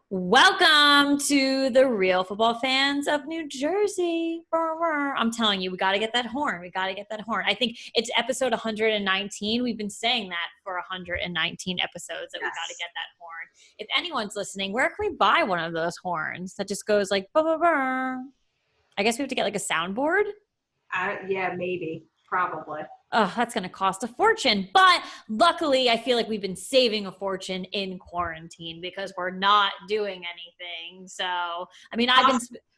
Welcome to the real football fans of New Jersey. I'm telling you, we got to get that horn. We got to get that horn. I think it's episode 119. We've been saying that for 119 episodes that we got to get that horn. If anyone's listening, where can we buy one of those horns that just goes like, bah, bah, bah? I guess we have to get like a soundboard. Yeah, maybe, probably. Oh, that's going to cost a fortune. But luckily, I feel like we've been saving a fortune in quarantine because we're not doing anything. So, I mean,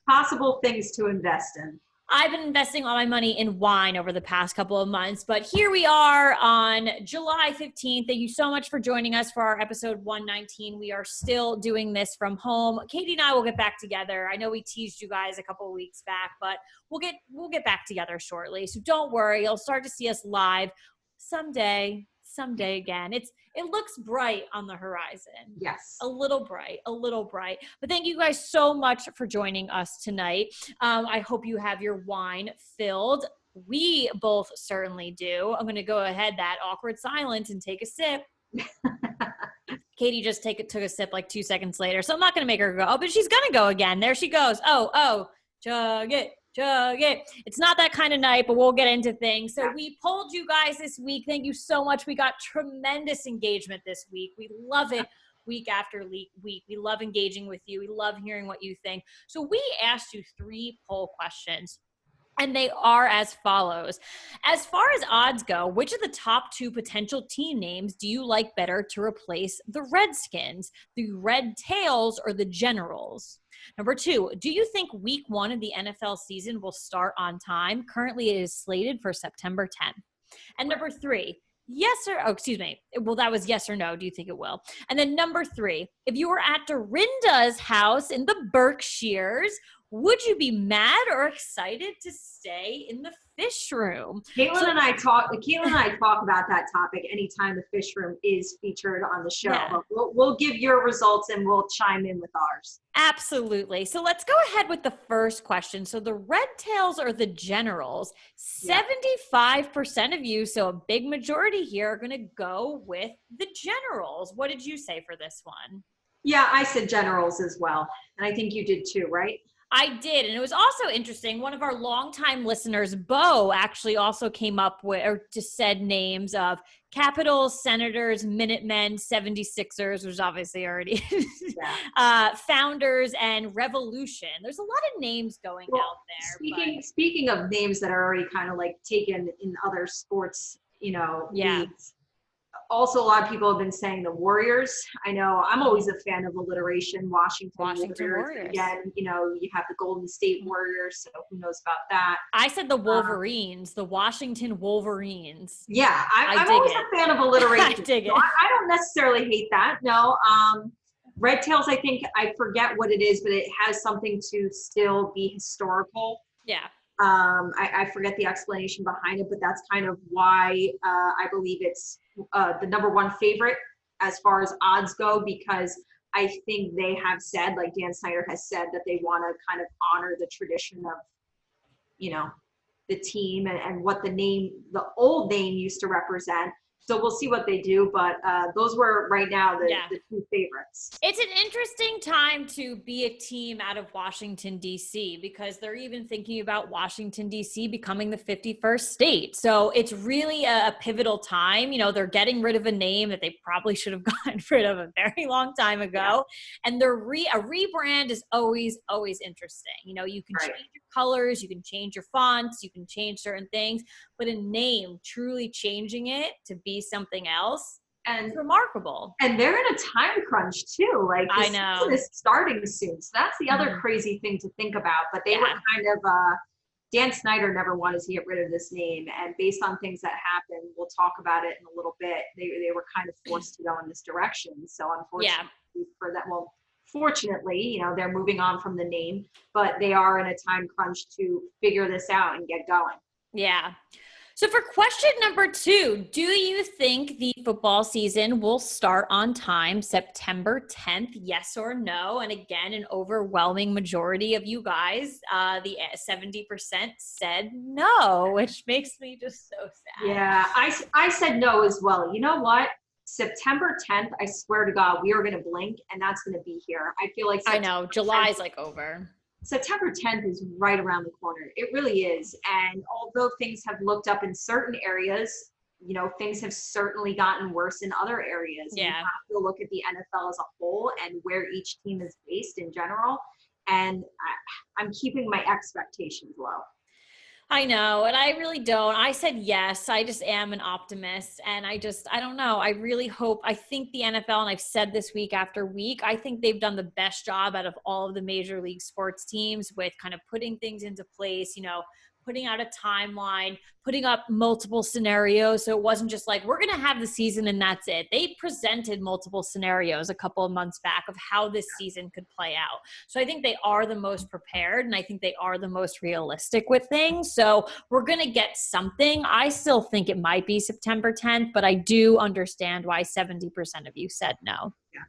possible things to invest in. I've been investing all my money in wine over the past couple of months, but here we are on July 15th. Thank you so much for joining us for our episode 119. We are still doing this from home. Katie and I will get back together. I know we teased you guys a couple of weeks back, but we'll get back together shortly. So don't worry. You'll start to see us live someday again. It looks bright on the horizon. Yes. A little bright. But thank you guys so much for joining us tonight. I hope you have your wine filled. We both certainly do. I'm going to go ahead, that awkward silence, and take a sip. Katie just took a sip like 2 seconds later, so I'm not going to make her go. Oh, but she's going to go again. There she goes. Oh, chug it. It's not that kind of night, but we'll get into things. So we polled you guys this week. Thank you so much. We got tremendous engagement this week. We love it week after week. We love engaging with you. We love hearing what you think. So we asked you 3 poll questions, and they are as follows. As far as odds go, which of the top 2 potential team names do you like better to replace the Redskins, the Red Tails, or the Generals? Number 2, do you think week 1 of the NFL season will start on time? Currently, it is slated for September 10th. And number 3, that was yes or no. Do you think it will? And then number 3, if you were at Dorinda's house in the Berkshires, would you be mad or excited to stay in the fish room? Caitlin and I talk about that topic anytime the fish room is featured on the show. Yeah. We'll give your results and we'll chime in with ours. Absolutely. So let's go ahead with the first question. So the Red Tails or the Generals, 75% of you, so a big majority here, are going to go with the Generals. What did you say for this one? Yeah, I said Generals as well. And I think you did too, right? I did. And it was also interesting. One of our longtime listeners, Bo, actually also came up with, or just said names of Capitals, Senators, Minutemen, 76ers, which obviously already Founders, and Revolution. There's a lot of names going out there. Speaking of names that are already kind of like taken in other sports, leagues. Also, a lot of people have been saying the Warriors. I know I'm always a fan of alliteration. Washington Warriors. Again, you have the Golden State Warriors, so who knows about that. I said the Wolverines, the Washington Wolverines. Yeah, I'm always a fan of alliteration. I dig it. I don't necessarily hate that. No, Red Tails, I think, I forget what it is, but it has something to still be historical. Yeah. I forget the explanation behind it, but that's kind of why I believe it's the number 1 favorite as far as odds go, because I think they have said, like Dan Snyder has said, that they want to kind of honor the tradition of, the team and what the old name used to represent. So we'll see what they do, but those were right now the 2 favorites. It's an interesting time to be a team out of Washington, D.C., because they're even thinking about Washington, D.C. becoming the 51st state. So it's really a pivotal time. They're getting rid of a name that they probably should have gotten rid of a very long time ago. Yeah. And a rebrand is always interesting. You can change your colors, you can change your fonts, you can change certain things, but a name, truly changing it to be something else, and it's remarkable. And they're in a time crunch too. Like, I know, is starting soon, so that's the other crazy thing to think about. But they were kind of Dan Snyder never wanted to get rid of this name, and based on things that happened, we'll talk about it in a little bit, they were kind of forced to go in this direction. So unfortunately for that, fortunately, they're moving on from the name, but they are in a time crunch to figure this out and get going. Yeah. So for question number 2, do you think the football season will start on time, September 10th, yes or no? And again, an overwhelming majority of you guys, the 70% said no, which makes me just so sad. Yeah, I said no as well. You know what? September 10th, I swear to God, we are going to blink and that's going to be here. I feel like I know July's like over. September 10th is right around the corner. It really is. And although things have looked up in certain areas, you know, things have certainly gotten worse in other areas. Yeah. You have to look at the NFL as a whole and where each team is based in general. And I'm keeping my expectations low. I know, and I really don't. I said yes. I just am an optimist, and I don't know. I really hope, I think the NFL, and I've said this week after week, I think they've done the best job out of all of the major league sports teams with kind of putting things into place, you know, putting out a timeline, putting up multiple scenarios. So it wasn't just like, we're going to have the season and that's it. They presented multiple scenarios a couple of months back of how this season could play out. So I think they are the most prepared, and I think they are the most realistic with things. So we're going to get something. I still think it might be September 10th, but I do understand why 70% of you said no. Yeah.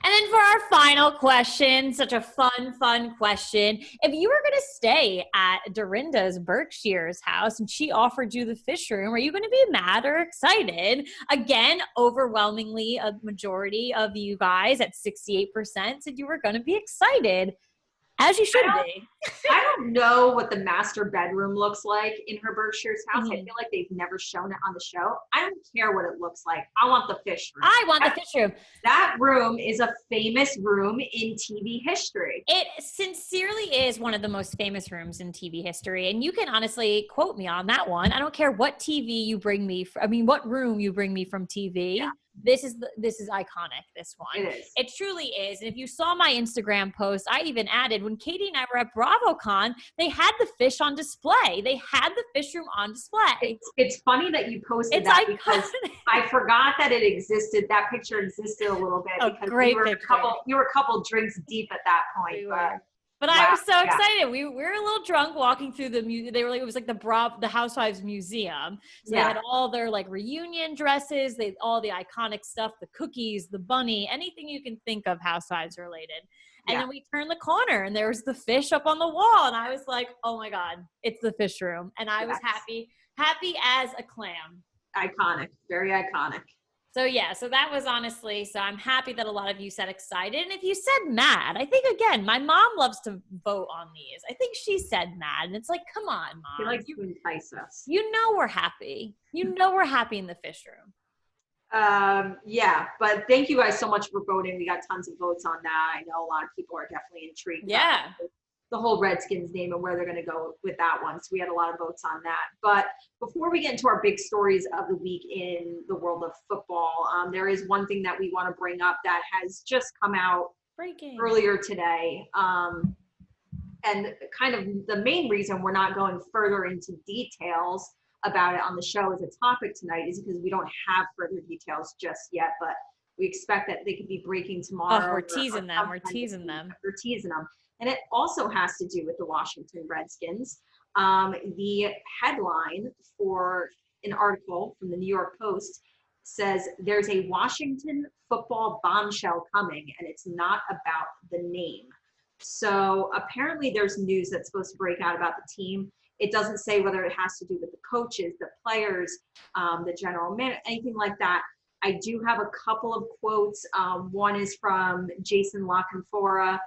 And then for our final question, such a fun question. If you were going to stay at Dorinda's Berkshire's house and she offered you the fish room, are you going to be mad or excited? Again, overwhelmingly, a majority of you guys at 68% said you were going to be excited. As you should be. I don't know what the master bedroom looks like in her Berkshire's house. I feel like they've never shown it on the show. I don't care what it looks like. I want the fish room. I want the fish room. That room is a famous room in TV history. It sincerely is one of the most famous rooms in TV history. And you can honestly quote me on that one. I don't care what TV you bring me. What room you bring me from TV. Yeah. This is iconic, this one. It is. It truly is. And if you saw my Instagram post, I even added, when Katie and I were at BravoCon, they had the fish on display. They had the fish room on display. It's funny that you posted that iconic. Because I forgot that it existed. That picture existed a little bit because great you were a couple drinks deep at that point. But wow, I was so excited. We were a little drunk walking through the museum. They were like, it was like the Housewives Museum. So they had all their like reunion dresses, all the iconic stuff, the cookies, the bunny, anything you can think of Housewives related. And then we turned the corner and there was the fish up on the wall. And I was like, oh my God, it's the fish room. And I was happy as a clam. Iconic, very iconic. So so that was honestly, so I'm happy that a lot of you said excited. And if you said mad, I think again, my mom loves to vote on these. I think she said mad. And it's like, come on, Mom. She likes to entice us. You know we're happy. You know we're happy in the fish room. But thank you guys so much for voting. We got tons of votes on that. I know a lot of people are definitely intrigued. Yeah. The whole Redskins name and where they're going to go with that one. So we had a lot of votes on that. But before we get into our big stories of the week in the world of football, there is one thing that we want to bring up that has just come out earlier today. And kind of the main reason we're not going further into details about it on the show as a topic tonight is because we don't have further details just yet, but we expect that they could be breaking tomorrow. We're teasing them. We're teasing them. And it also has to do with the Washington Redskins. The headline for an article from the New York Post says there's a Washington football bombshell coming, and it's not about the name. So apparently there's news that's supposed to break out about the team. It doesn't say whether it has to do with the coaches, the players, the general manager, anything like that. I do have a couple of quotes. One is from Jason La Canfora.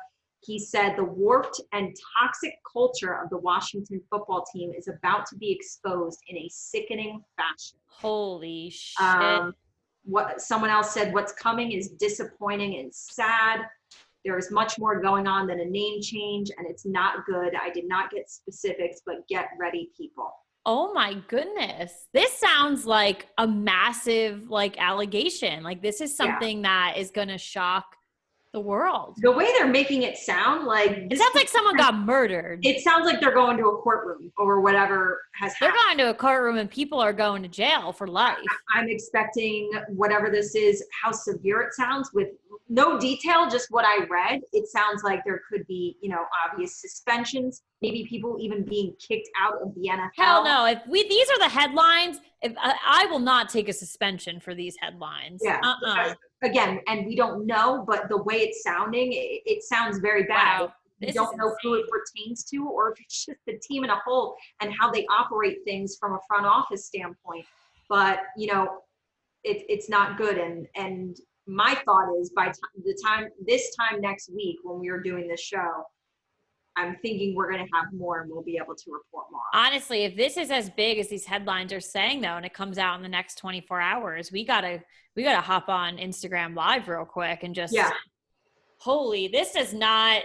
He said, the warped and toxic culture of the Washington football team is about to be exposed in a sickening fashion. Holy shit. What someone else said, what's coming is disappointing and sad. There is much more going on than a name change, and it's not good. I did not get specifics, but get ready, people. Oh my goodness. This sounds like a massive allegation. Like this is something that is going to shock the world. The way they're making it sound it sounds like someone got murdered. It sounds like they're going to a courtroom over whatever has happened. They're going to a courtroom and people are going to jail for life. I'm expecting whatever this is, how severe it sounds with no detail, just what I read. It sounds like there could be, obvious suspensions, maybe people even being kicked out of the NFL. Hell no. If these are the headlines, I will not take a suspension for these headlines. Yeah. Again, and we don't know, but the way it's sounding, it sounds very bad. Wow. We don't know who it pertains to, or if it's just the team in a whole and how they operate things from a front office standpoint. But, it's not good. And my thought is this time next week when we are doing this show, I'm thinking we're going to have more and we'll be able to report more. Honestly, if this is as big as these headlines are saying, though, and it comes out in the next 24 hours, we gotta hop on Instagram Live real quick and just, holy, this does not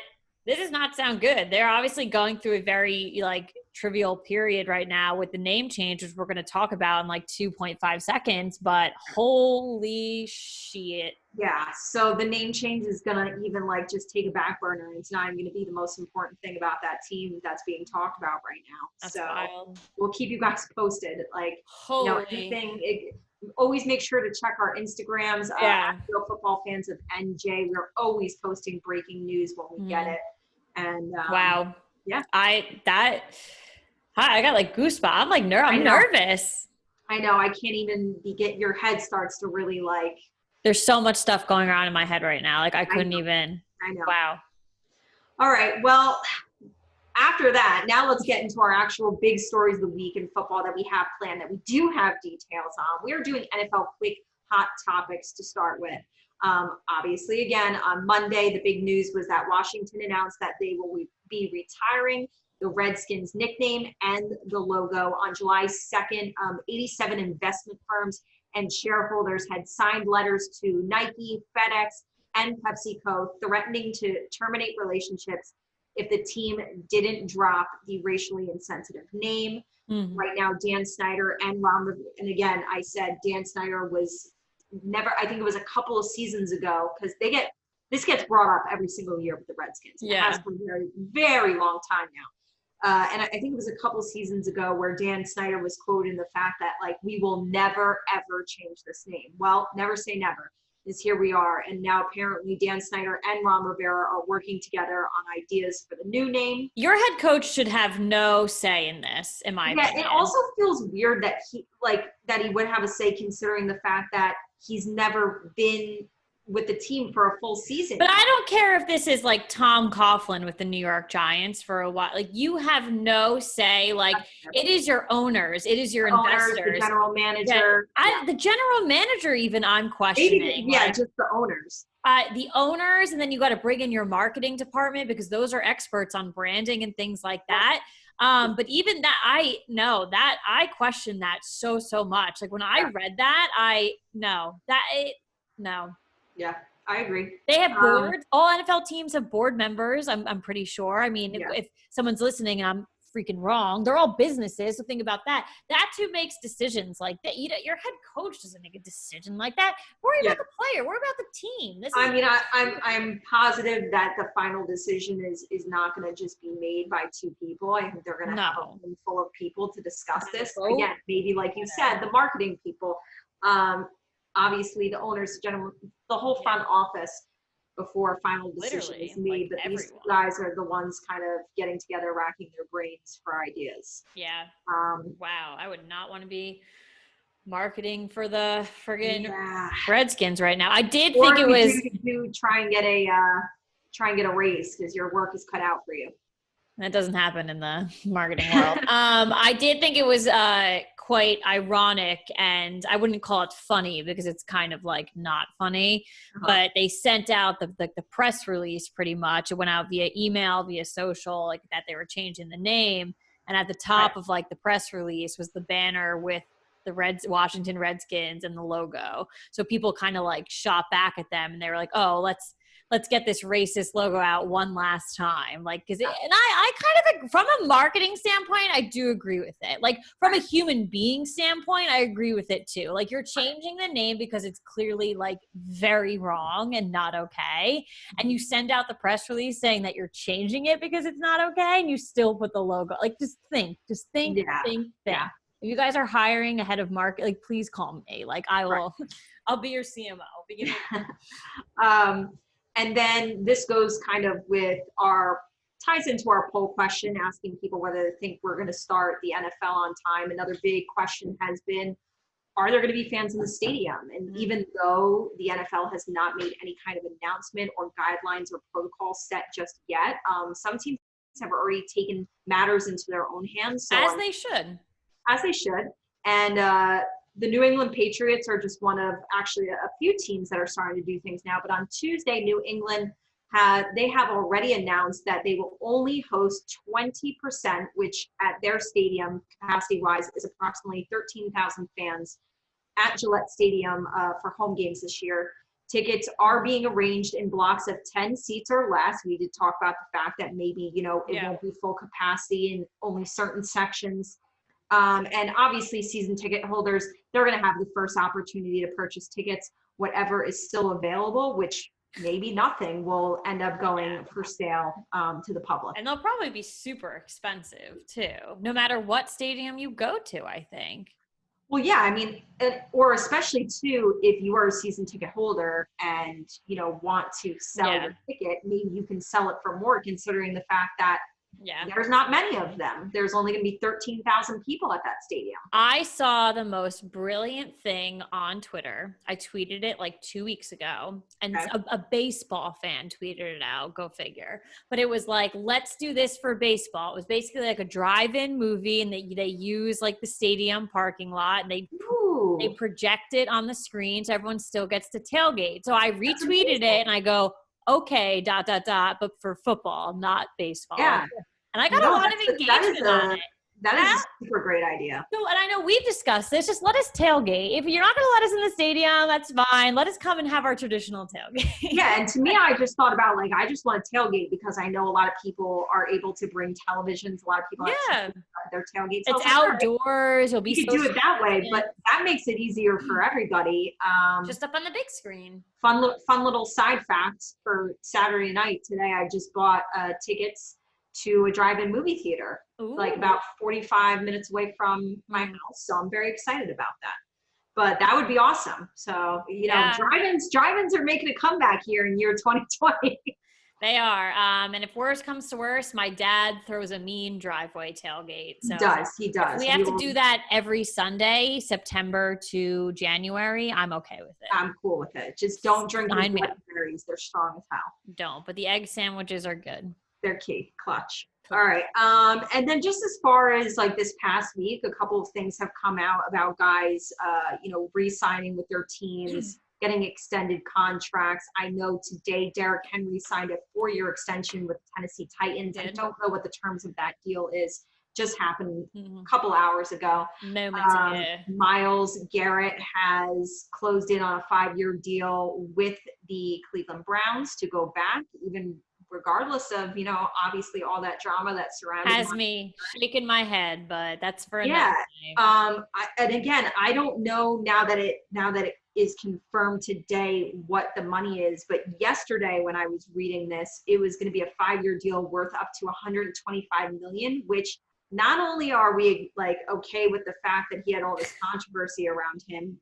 sound good. They're obviously going through a very like trivial period right now with the name change, which we're going to talk about in like 2.5 seconds, but holy shit. Yeah, so the name change is going to even like just take a back burner. It's not even going to be the most important thing about that team that's being talked about right now. That's so wild. We'll keep you guys posted. Like, holy. Always make sure to check our Instagrams. Real Football Fans of NJ. We're always posting breaking news when we get it. And wow. Yeah. I got like goosebumps. I'm like I'm nervous. I know. I can't even your head starts to really like. There's so much stuff going on in my head right now. Like I couldn't even. I know. Wow. All right. Well, after that, now let's get into our actual big stories of the week in football that we have planned, that we do have details on. We are doing NFL quick hot topics to start with. Obviously, again, on Monday, the big news was that Washington announced that they will be retiring the Redskins nickname and the logo on July 2nd. 87 investment firms and shareholders had signed letters to Nike, FedEx, and PepsiCo threatening to terminate relationships if the team didn't drop the racially insensitive name. Mm-hmm. Right now, Dan Snyder and and again, I said Dan Snyder was never, I think it was a couple of seasons ago, because this gets brought up every single year with the Redskins. Yeah. It has for a very, very long time now. And I think it was a couple of seasons ago where Dan Snyder was quoted in the fact that, like, we will never, ever change this name. Well, never say never. Is here we are. And now apparently Dan Snyder and Ron Rivera are working together on ideas for the new name. Your head coach should have no say in this, in my opinion. Yeah, it also feels weird that he would have a say, considering the fact that he's never been with the team for a full season. But I don't care if this is like Tom Coughlin with the New York Giants for a while. Like, you have no say. Like, it is your owners. It is your investors. The general manager. The general manager even I'm questioning. Maybe, just the owners. The owners, and then you got to bring in your marketing department, because those are experts on branding and things like that. But even that, I question that so much. Like, when I read that, no. Yeah, I agree. They have boards. All NFL teams have board members, I'm pretty sure. I mean, if someone's listening and I'm freaking wrong, they're all businesses, so think about that. That's who makes decisions like that. Your head coach doesn't make a decision like that. Worry about the player. Worry about the team. I'm positive that the final decision is not going to just be made by two people. I think they're going to have a room full of people to discuss this. Again, maybe like you said, the marketing people, obviously the owners, the whole front office, before a final decision is made. But these guys are the ones kind of getting together, racking their brains for ideas. Yeah. Wow. I would not want to be marketing for the friggin' Redskins right now. I did think it was. You try and get a raise, because your work is cut out for you. That doesn't happen in the marketing world. I did think it was quite ironic, and I wouldn't call it funny, because it's kind of like not funny, but they sent out the press release pretty much. It went out via email, via social, like that they were changing the name. And at the top of like the press release was the banner with the Washington Redskins and the logo. So people kind of like shot back at them, and they were like, oh, let's get this racist logo out one last time. Like, and I kind of, from a marketing standpoint, I do agree with it. Like, from a human being standpoint, I agree with it too. Like, you're changing the name because it's clearly like very wrong and not okay. And you send out the press release saying that you're changing it because it's not okay, and you still put the logo. Like, just think. Think. Yeah. If you guys are hiring a head of market, like, please call me. Like, I'll be your CMO. And then this goes kind of ties into our poll question, asking people whether they think we're going to start the NFL on time. Another big question has been, are there going to be fans in the stadium? And even though the NFL has not made any kind of announcement or guidelines or protocols set just yet, some teams have already taken matters into their own hands. So As they should. And the New England Patriots are just one of actually a few teams that are starting to do things now. But on Tuesday, New England they have already announced that they will only host 20%, which at their stadium capacity-wise is approximately 13,000 fans at Gillette Stadium for home games this year. Tickets are being arranged in blocks of 10 seats or less. We did talk about the fact that maybe, it won't be full capacity in only certain sections. And obviously season ticket holders, they're going to have the first opportunity to purchase tickets, whatever is still available, which maybe nothing will end up going for sale to the public. And they'll probably be super expensive too, no matter what stadium you go to, I think. Well, yeah, I mean, or especially too, if you are a season ticket holder and, want to sell your ticket, maybe you can sell it for more, considering the fact that there's not many of them. There's only going to be 13,000 people at that stadium. I saw the most brilliant thing on Twitter. I tweeted it like 2 weeks ago, and a baseball fan tweeted it out. Go figure. But it was like, let's do this for baseball. It was basically like a drive-in movie, and they use like the stadium parking lot, and they project it on the screen so everyone still gets to tailgate. So I retweeted it, and I go, okay, ... but for football, not baseball. Yeah. And I got a lot of engagement on it. That is a super great idea. So, and I know we've discussed this, just let us tailgate. If you're not going to let us in the stadium, that's fine. Let us come and have our traditional tailgate. Yeah, and to me, I just thought about, I just want to tailgate because I know a lot of people are able to bring televisions. A lot of people have their tailgates. It's outdoors. You'll be you can do it that way, but that makes it easier for everybody. Just up on the big screen. Fun little side fact for Saturday night today. I just bought tickets to a drive-in movie theater, like about 45 minutes away from my house. So I'm very excited about that. But that would be awesome. So, drive-ins are making a comeback here in year 2020. They are. And if worse comes to worse, my dad throws a mean driveway tailgate. So He does. We have to do that every Sunday, September to January. I'm okay with it. I'm cool with it. Just don't drink the berries. They're strong as hell. Don't, but the egg sandwiches are good. They're key, clutch. All right. And then just as far as like this past week, a couple of things have come out about guys, re-signing with their teams, getting extended contracts. I know today Derrick Henry signed a 4-year extension with the Tennessee Titans. I don't know what the terms of that deal is. Just happened a couple hours ago. Myles Garrett has closed in on a 5-year deal with the Cleveland Browns to go back, even regardless of, obviously all that drama that surrounds has me shaking my head, but that's for another time. And again, I don't know now that it is confirmed today what the money is, but yesterday when I was reading this, it was going to be a 5-year deal worth up to $125 million, which not only are we okay with the fact that he had all this controversy around him,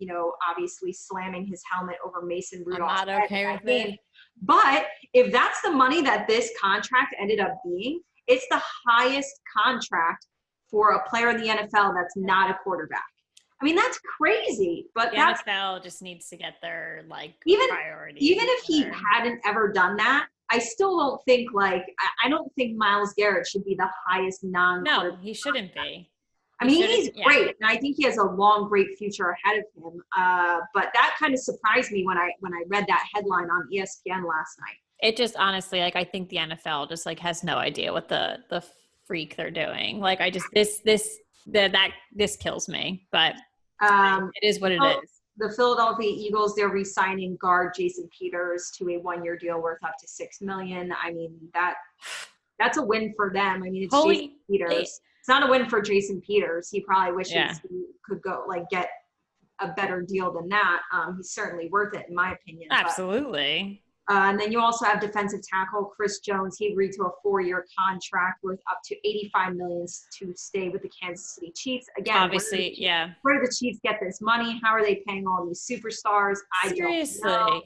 obviously slamming his helmet over Mason Rudolph's I'm not okay with it. But if that's the money that this contract ended up being, it's the highest contract for a player in the NFL that's not a quarterback. I mean, that's crazy. But the NFL just needs to get their priority. Even if he hadn't ever done that, I still don't think I don't think Myles Garrett should be the highest No, he shouldn't be. I mean, he's great, and I think he has a long, great future ahead of him. But that kind of surprised me when I read that headline on ESPN last night. It just honestly, I think the NFL just has no idea what the freak they're doing. This kills me, but it is what it is. The Philadelphia Eagles, they're re-signing guard Jason Peters to a 1-year deal worth up to $6 million. I mean, that's a win for them. I mean, it's Jason Peters. It's not a win for Jason Peters. He probably wishes he could go get a better deal than that. He's certainly worth it, in my opinion. Absolutely. And then you also have defensive tackle Chris Jones. He agreed to a 4-year contract worth up to $85 million to stay with the Kansas City Chiefs. Again, obviously, where do the Chiefs get this money? How are they paying all these superstars? Seriously. I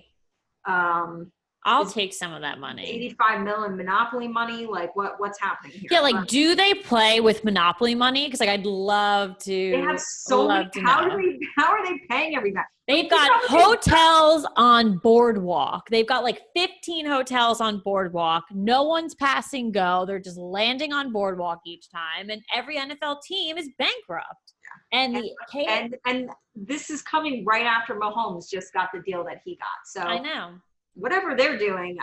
don't know. I'll take some of that money. $85 million Monopoly money? What's happening here? Yeah, do they play with Monopoly money? Because I'd love to. They have so many. How are they paying everybody? They've got hotels on Boardwalk. They've got 15 hotels on Boardwalk. No one's passing go. They're just landing on Boardwalk each time. And every NFL team is bankrupt. And the And this is coming right after Mahomes just got the deal that he got. So I know. whatever they're doing,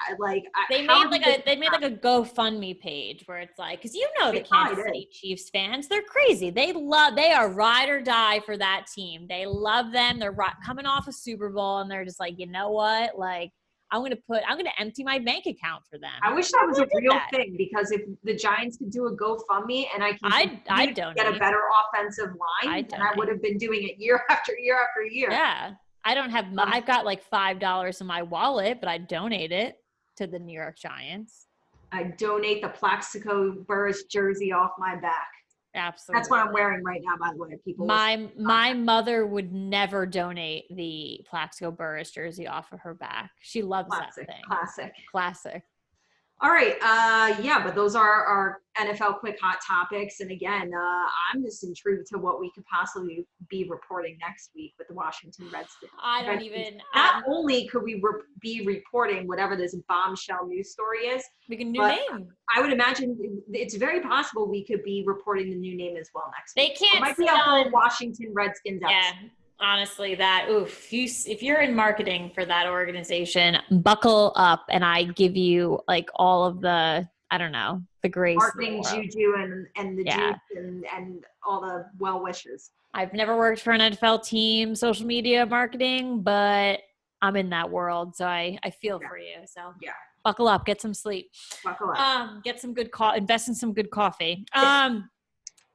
They made like a GoFundMe page where it's like, because the Kansas City Chiefs fans, they're crazy. They are ride or die for that team. They love them. They're coming off a Super Bowl, and they're just like, you know what? Like, I'm gonna empty my bank account for them. I wish that was a real thing, because if the Giants could do a GoFundMe and I get a better offensive line, and I would have been doing it year after year after year. Yeah. I don't have, I've got like $5 in my wallet, but I donate it to the New York Giants. I donate the Plaxico Burress jersey off my back. Absolutely. That's what I'm wearing right now, by the way, people. My mother would never donate the Plaxico Burress jersey off of her back. She loves that thing. Classic. All right. But those are our NFL quick hot topics. And again, I'm just intrigued to what we could possibly be reporting next week with the Washington Redskins. Not only could we be reporting whatever this bombshell news story is, we can new name. I would imagine it's very possible we could be reporting the new name as well next week. They can't. It might be a whole Washington Redskins episode. Yeah. Honestly, if you're in marketing for that organization, buckle up, and I give you like all of the, I don't know, the grace, marketing juju and the juice and all the well wishes. I've never worked for an NFL team, social media marketing, but I'm in that world, so I feel for you. So buckle up, get some sleep, get some good invest in some good coffee.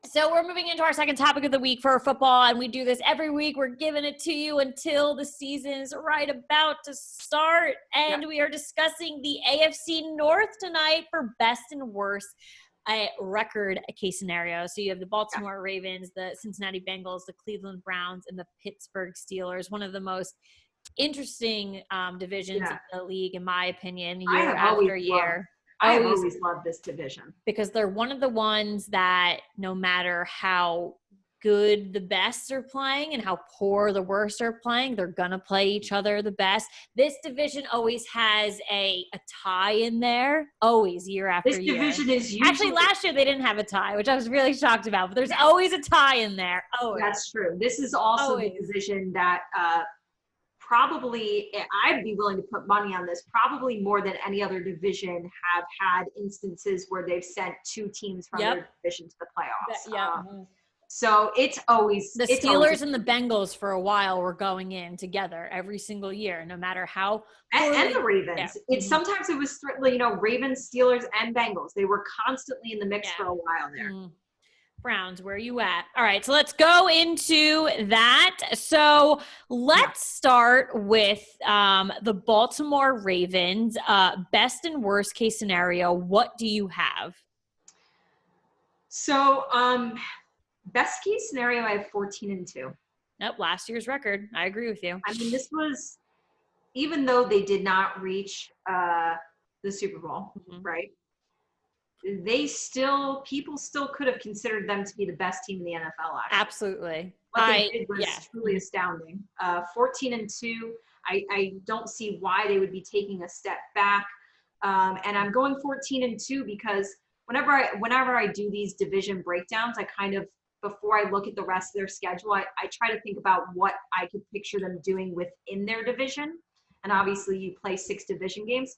So we're moving into our second topic of the week for football, and we do this every week. We're giving it to you until the season is right about to start, and we are discussing the AFC North tonight for best and worst record case scenario. So you have the Baltimore Ravens, the Cincinnati Bengals, the Cleveland Browns, and the Pittsburgh Steelers, one of the most interesting divisions of the league, in my opinion, year after year. I always loved this division because they're one of the ones that no matter how good the best are playing and how poor the worst are playing, they're going to play each other the best. This division always has a tie in there, always year after year. This division is usually... Actually, last year they didn't have a tie, which I was really shocked about, but there's always a tie in there. Always. That's true. This is also the division that probably, I'd be willing to put money on this, probably more than any other division have had instances where they've sent two teams from their division to the playoffs. So it's always the Steelers and the Bengals for a while were going in together every single year, no matter how. And the Ravens. Sometimes it was Ravens, Steelers, and Bengals. They were constantly in the mix for a while there. Browns, where are you at? All right, so let's go into that. So let's start with the Baltimore Ravens. Best and worst case scenario, what do you have? So best case scenario, I have 14-2. Nope, last year's record. I agree with you. I mean, this was, even though they did not reach the Super Bowl, right? People still could have considered them to be the best team in the NFL. Actually. Absolutely. What they did was truly astounding. 14-2. I don't see why they would be taking a step back. And I'm going 14-2 because whenever I do these division breakdowns, I kind of, before I look at the rest of their schedule, I try to think about what I could picture them doing within their division. And obviously you play 6 division games.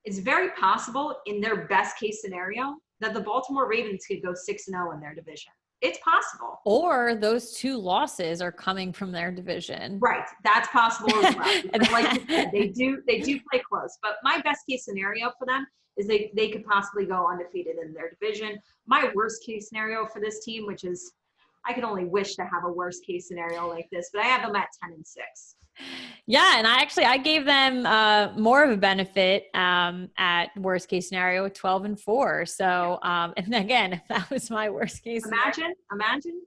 It's very possible in their best case scenario that the Baltimore Ravens could go 6-0 in their division. It's possible. Or those 2 losses are coming from their division. Right. That's possible as well. Like you said, they do play close. But my best case scenario for them is they could possibly go undefeated in their division. My worst case scenario for this team, which is, I could only wish to have a worst case scenario like this, but I have them at 10-6. Yeah, and I gave them more of a benefit at worst case scenario, 12-4. So, and again, if that was my worst case, imagine.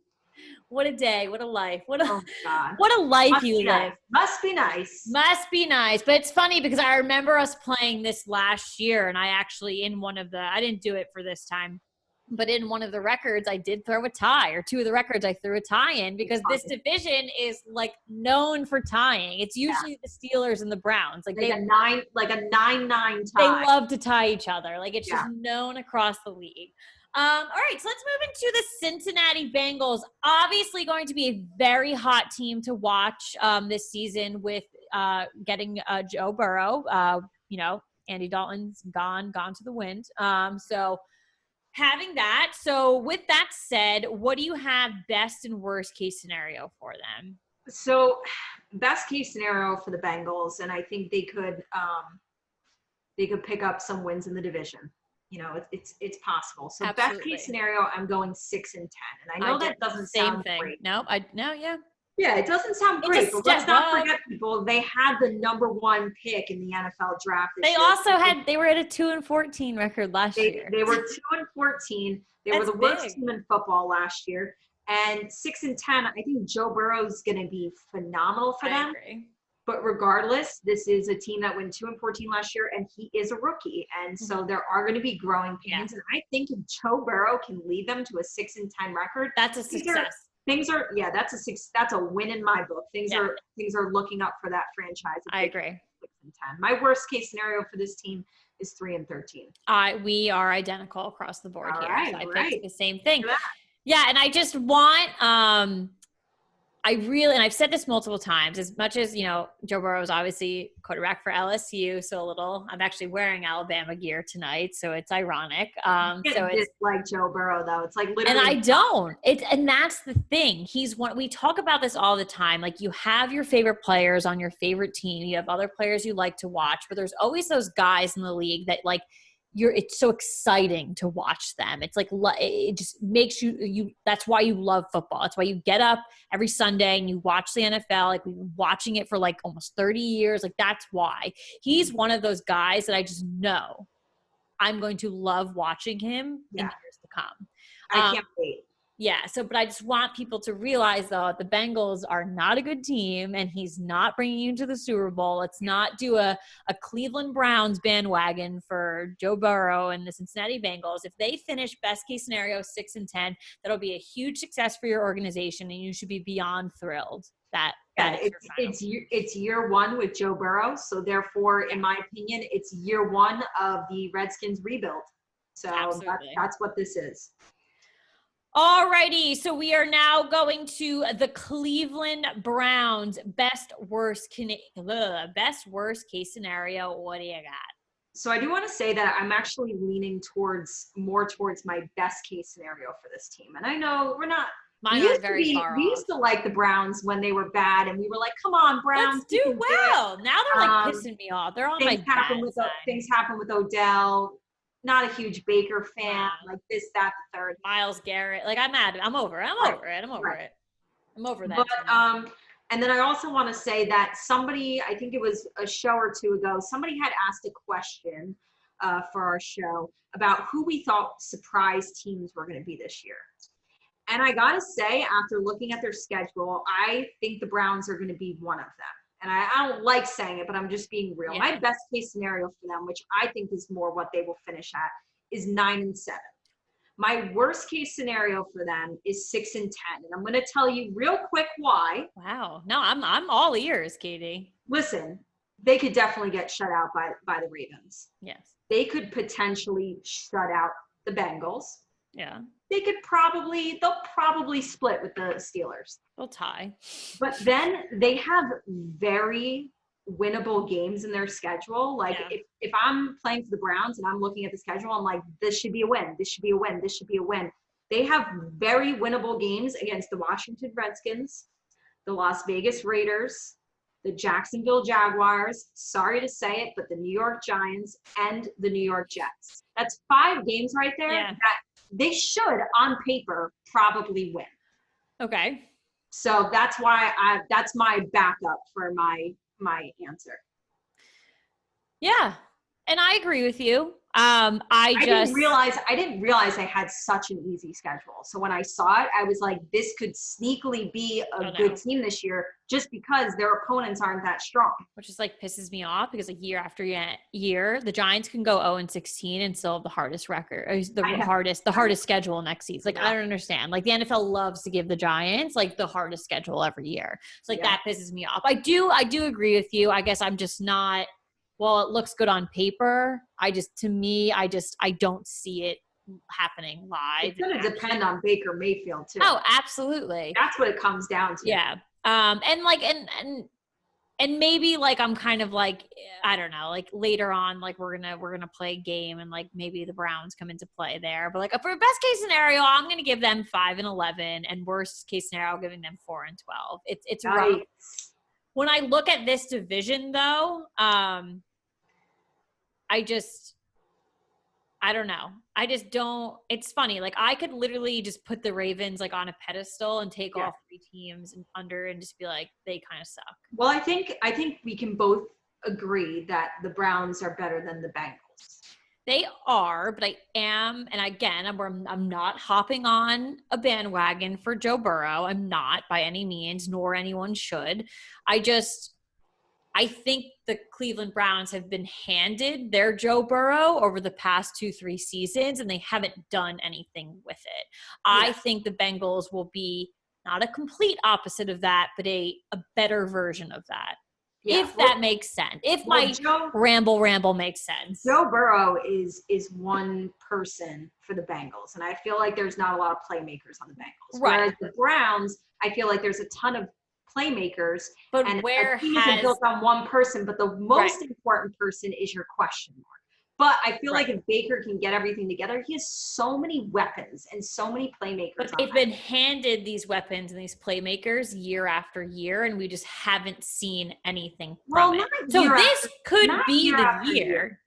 What a day! What a life! What a life Must you live! Must be nice. Must be nice. But it's funny because I remember us playing this last year, and I actually I didn't do it for this time. But in one of the records, I did throw a tie, or 2 of the records I threw a tie in because this division is like known for tying. It's usually the Steelers and the Browns. Like a 9-9 tie. They love to tie each other. Like it's just known across the league. All right, so let's move into the Cincinnati Bengals. Obviously going to be a very hot team to watch this season with getting Joe Burrow. Andy Dalton's gone to the wind. So having that. So with that said, what do you have best and worst case scenario for them? So best case scenario for the Bengals, and I think they could pick up some wins in the division. It's possible. So Absolutely. best case scenario, I'm going 6-10, and I know that doesn't sound great. Yeah, it doesn't sound great, but let's not forget, people, they had the number 1 pick in the NFL draft this year. They were at a 2-14 record last year. They were 2-14. They were the worst team in football last year. And 6-10, I think Joe Burrow is going to be phenomenal for them. Agree. But regardless, this is a team that went 2-14 last year, and he is a rookie. And so there are going to be growing pains. Yeah. And I think if Joe Burrow can lead them to a 6-10 record, that's a success. That's a win in my book. Things are looking up for that franchise. I agree. 6-10. My worst case scenario for this team is 3-13. We are identical across the board here. Right, so I picked the same thing. Yeah. Yeah, and I just want and I've said this multiple times, as much as, Joe Burrow is obviously quarterback for LSU, so I'm actually wearing Alabama gear tonight, so it's ironic. It's like Joe Burrow, though. It's like literally. And I don't. And that's the thing. We talk about this all the time. Like, you have your favorite players on your favorite team. You have other players you like to watch, but there's always those guys in the league that, like, it's so exciting to watch them. It's like, it just makes you that's why you love football. It's why you get up every Sunday and you watch the NFL. Like, we've been watching it for like almost 30 years. Like, that's why. He's one of those guys that I just know I'm going to love watching him in years to come. I can't wait. Yeah. But I just want people to realize, though, the Bengals are not a good team, and he's not bringing you to the Super Bowl. Let's not do a Cleveland Browns bandwagon for Joe Burrow and the Cincinnati Bengals. If they finish best case scenario 6-10, that'll be a huge success for your organization, and you should be beyond thrilled. It's year 1 with Joe Burrow, so therefore, in my opinion, it's year 1 of the Redskins rebuild. So that's what this is. All righty, so we are now going to the Cleveland Browns best worst case scenario. What do you got? So I do want to say that I'm actually leaning more towards my best case scenario for this team. And I know we're not. Mine are very far off. We used to like the Browns when they were bad, and we were like, "Come on, Browns, let's do well." Now they're like pissing me off. They're on my bad side. Things happen with Odell. Not a huge Baker fan, like this, that, the third. Myles Garrett. Like, I'm mad. I'm over it. I'm over that. But, and then I also want to say that somebody, I think it was a show or two ago, somebody had asked a question for our show about who we thought surprise teams were going to be this year. And I got to say, after looking at their schedule, I think the Browns are going to be one of them. And I don't like saying it, but I'm just being real. Yeah. My best case scenario for them, which I think is more what they will finish at, is 9-7. My worst case scenario for them is 6-10. And I'm going to tell you real quick why. Wow. No, I'm all ears, Katie. Listen, they could definitely get shut out by the Ravens. Yes. They could potentially shut out the Bengals. Yeah. They'll probably split with the Steelers. They'll tie. But then they have very winnable games in their schedule. Like, if I'm playing for the Browns and I'm looking at the schedule, I'm like, this should be a win. This should be a win. This should be a win. They have very winnable games against the Washington Redskins, the Las Vegas Raiders, the Jacksonville Jaguars, sorry to say it, but the New York Giants, and the New York Jets. That's 5 games right there that they should, on paper, probably win. Okay. So that's why that's my backup for my answer. Yeah. And I agree with you. I didn't realize I had such an easy schedule. So when I saw it, I was like, this could sneakily be a good team this year, just because their opponents aren't that strong. Which is like pisses me off, because like year after year, the Giants can go 0-16 and still have the hardest record, the hardest schedule next season. Like, I don't understand. Like, the NFL loves to give the Giants like the hardest schedule every year. So like that pisses me off. I do agree with you. I guess I'm just not. Well, it looks good on paper. I don't see it happening live. It's going to depend on Baker Mayfield too. Oh, absolutely. That's what it comes down to. Yeah. And like, and maybe like I'm kind of like, I don't know, like later on, like we're gonna play a game and like maybe the Browns come into play there. But like for best case scenario, I'm gonna give them 5-11, and worst case scenario, I'm giving them 4-12. It's Nice. rough. When I look at this division though, I don't know. I just don't. It's funny. Like I could literally just put the Ravens like on a pedestal and take all 3 teams and under and just be like, they kind of suck. Well, I think we can both agree that the Browns are better than the Bengals. They are, but I am, and again, I'm not hopping on a bandwagon for Joe Burrow. I'm not by any means, nor anyone should. I think the Cleveland Browns have been handed their Joe Burrow over the past 2-3 seasons, and they haven't done anything with it. I think the Bengals will be not a complete opposite of that, but a better version of that. Yeah. If that makes sense. If my ramble makes sense. Joe Burrow is one person for the Bengals, and I feel like there's not a lot of playmakers on the Bengals. Right. Whereas the Browns, I feel like there's a ton of playmakers, but and where a team isn't built on one person, but the most important person is your question mark. But I feel like if Baker can get everything together, he has so many weapons and so many playmakers. But they've been handed these weapons and these playmakers year after year, and we just haven't seen anything from it. So this could be the year.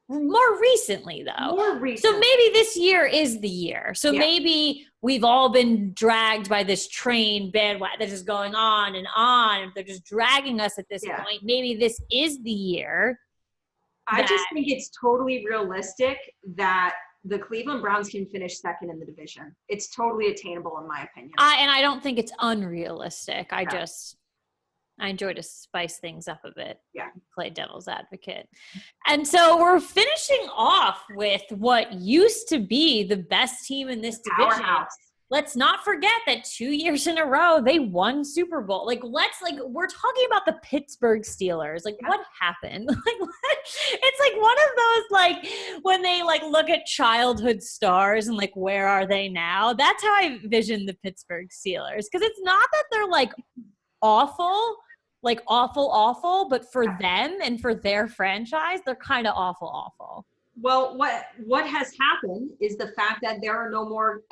More recently, though. So maybe this year is the year. So maybe we've all been dragged by this train bandwagon that's just going on and on. They're just dragging us at this point. Maybe this is the year. I just think it's totally realistic that the Cleveland Browns can finish second in the division. It's totally attainable, in my opinion. And I don't think it's unrealistic. I enjoy to spice things up a bit. Yeah. Play devil's advocate. And so we're finishing off with what used to be the best team in this division. Let's not forget that 2 years in a row, they won Super Bowl. We're talking about the Pittsburgh Steelers. What happened? It's like one of those, when they like look at childhood stars and like, where are they now? That's how I envision the Pittsburgh Steelers. Because it's not that they're like awful, but for them and for their franchise, they're kind of awful. Well, what has happened is the fact that there are no more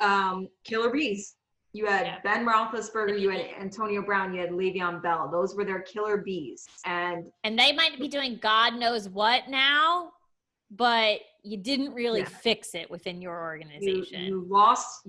killer bees. You had Ben Roethlisberger, you had Antonio Brown, you had Le'Veon Bell. Those were their killer bees. And they might be doing God knows what now, but you didn't really fix it within your organization. You lost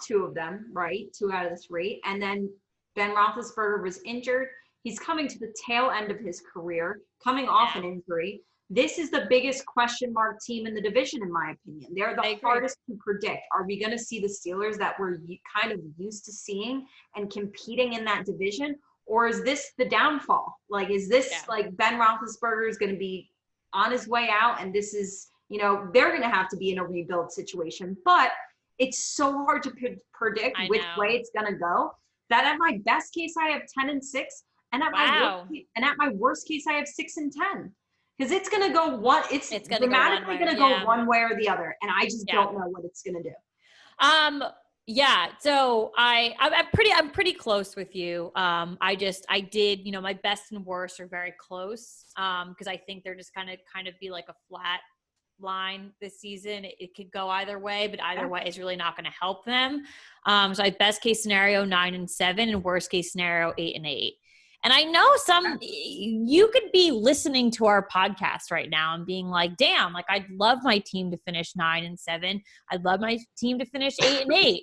2 of them, right? 2 out of the 3. And then Ben Roethlisberger was injured. He's coming to the tail end of his career, coming off an injury. This is the biggest question mark team in the division, in my opinion. They're the hardest to predict. Are we going to see the Steelers that we're kind of used to seeing and competing in that division? Or is this the downfall? Is this like Ben Roethlisberger is going to be on his way out, and this is, they're going to have to be in a rebuild situation. But it's so hard to predict which way it's going to go that at my best case, I have 10-6. And at my worst case, I have 6-10. Because it's going to go one. It's dramatically going to go one way or the other, and I just don't know what it's going to do. So I'm pretty close with you. I did, my best and worst are very close. Because I think they're just kind of be like a flat line this season. It could go either way, but either way is really not going to help them. So I best case scenario 9-7, and worst case scenario 8-8. And I know you could be listening to our podcast right now and being like, damn, I'd love my team to finish 9-7. I'd love my team to finish 8-8.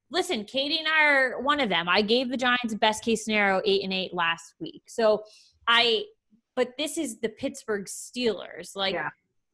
Listen, Katie and I are one of them. I gave the Giants best case scenario 8-8 last week. But this is the Pittsburgh Steelers.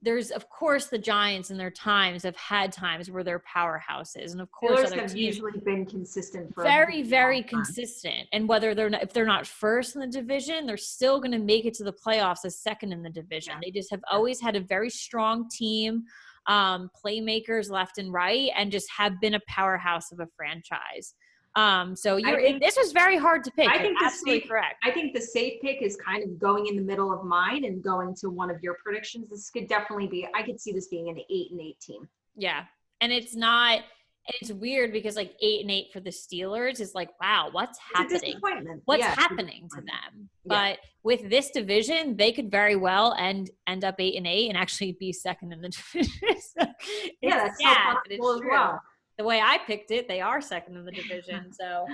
There's, of course, the Giants in their times have had times where they're powerhouses. And, of course, Steelers have usually been consistent. Very, very consistent. And whether if they're not first in the division, they're still going to make it to the playoffs as second in the division. They just have always had a very strong team, playmakers left and right, and just have been a powerhouse of a franchise. This was very hard to pick. I think absolutely correct. I think the safe pick is kind of going in the middle of mine and going to one of your predictions. This could definitely be, I could see this being an 8-8 team. Yeah. And it's not, it's weird because like 8-8 for the Steelers is like, wow, what's happening? It's a disappointment. What's happening to them? Yeah. But with this division, they could very well end up 8-8 and actually be second in the division. So That's so possible as well. The way I picked it, they are second in the division. So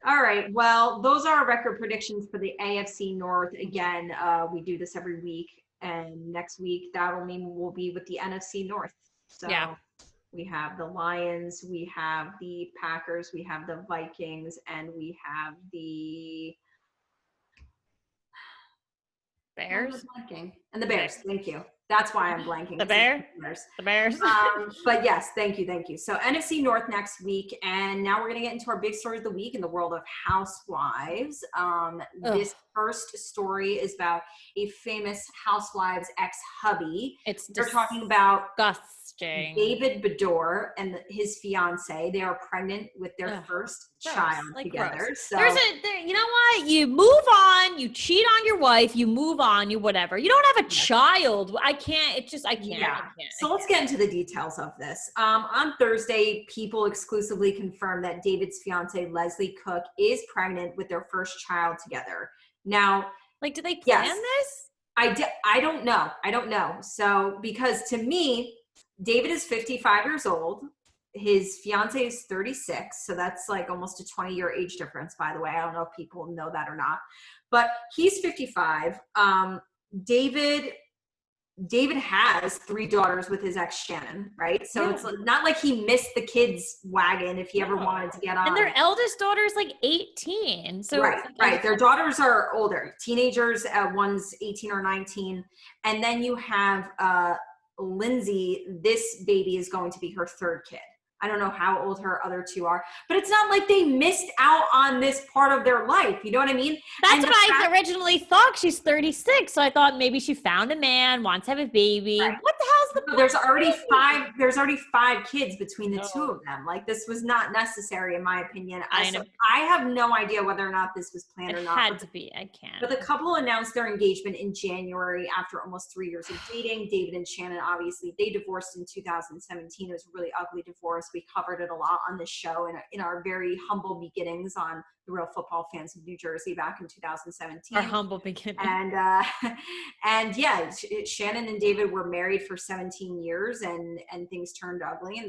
all right. Well, those are our record predictions for the AFC North. Again, we do this every week, and next week that'll mean we'll be with the NFC North. So we have the Lions, we have the Packers, we have the Vikings, and we have the Bears. And the Bears. Thank you. That's why I'm blanking. The Bears. But yes, thank you. So NFC North next week, and now we're gonna get into our big story of the week in the world of housewives. This first story is about a famous housewives ex-hubby. They're talking about disgusting. David Beador and his fiance. They are pregnant with their first child together. Gross. So you know what? You move on. You cheat on your wife. You move on. You whatever. You don't have a child. I can't. I can't. Yeah. So let's get into the details of this. On Thursday, People exclusively confirmed that David's fiance Leslie Cook is pregnant with their first child together. Now, like, did they plan this? I don't know. So, because to me, David is 55 years old. His fiance is 36. So that's like almost a 20-year age difference, by the way. I don't know if people know that or not. But he's 55. David has 3 daughters with his ex Shannon, right? So it's not like he missed the kids wagon if he ever wanted to get on. And their eldest daughter is like 18. So right. Their daughters are older, teenagers. One's 18 or 19. And then you have Lindsay. This baby is going to be her 3rd kid. I don't know how old her other 2 are, but it's not like they missed out on this part of their life. You know what I mean? That's what I originally thought. She's 36. So I thought maybe she found a man, wants to have a baby. Right. What the hell's the point? There's already 5 kids between the 2 of them. Like, this was not necessary, in my opinion. I have no idea whether or not this was planned or not. It had to be. I can't. But the couple announced their engagement in January after almost 3 years of dating. David and Shannon, obviously, they divorced in 2017. It was a really ugly divorce. We covered it a lot on this show in our very humble beginnings on The Real Football Fans of New Jersey back in 2017. Our humble beginnings. And yeah, Shannon and David were married for 17 years, and things turned ugly,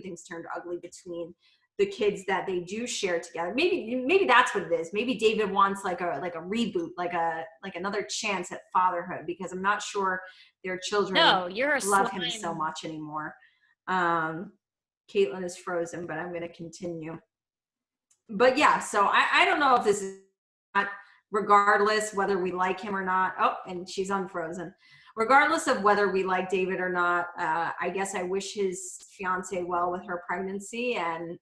between the kids that they do share together. Maybe that's what it is. Maybe David wants like a reboot, like another chance at fatherhood, because I'm not sure their children love him so much anymore. Caitlin is frozen, but I'm going to continue. But yeah, so I don't know if this is not, regardless whether we like him or not. Oh, and she's unfrozen. Regardless of whether we like David or not, I guess I wish his fiance well with her pregnancy, and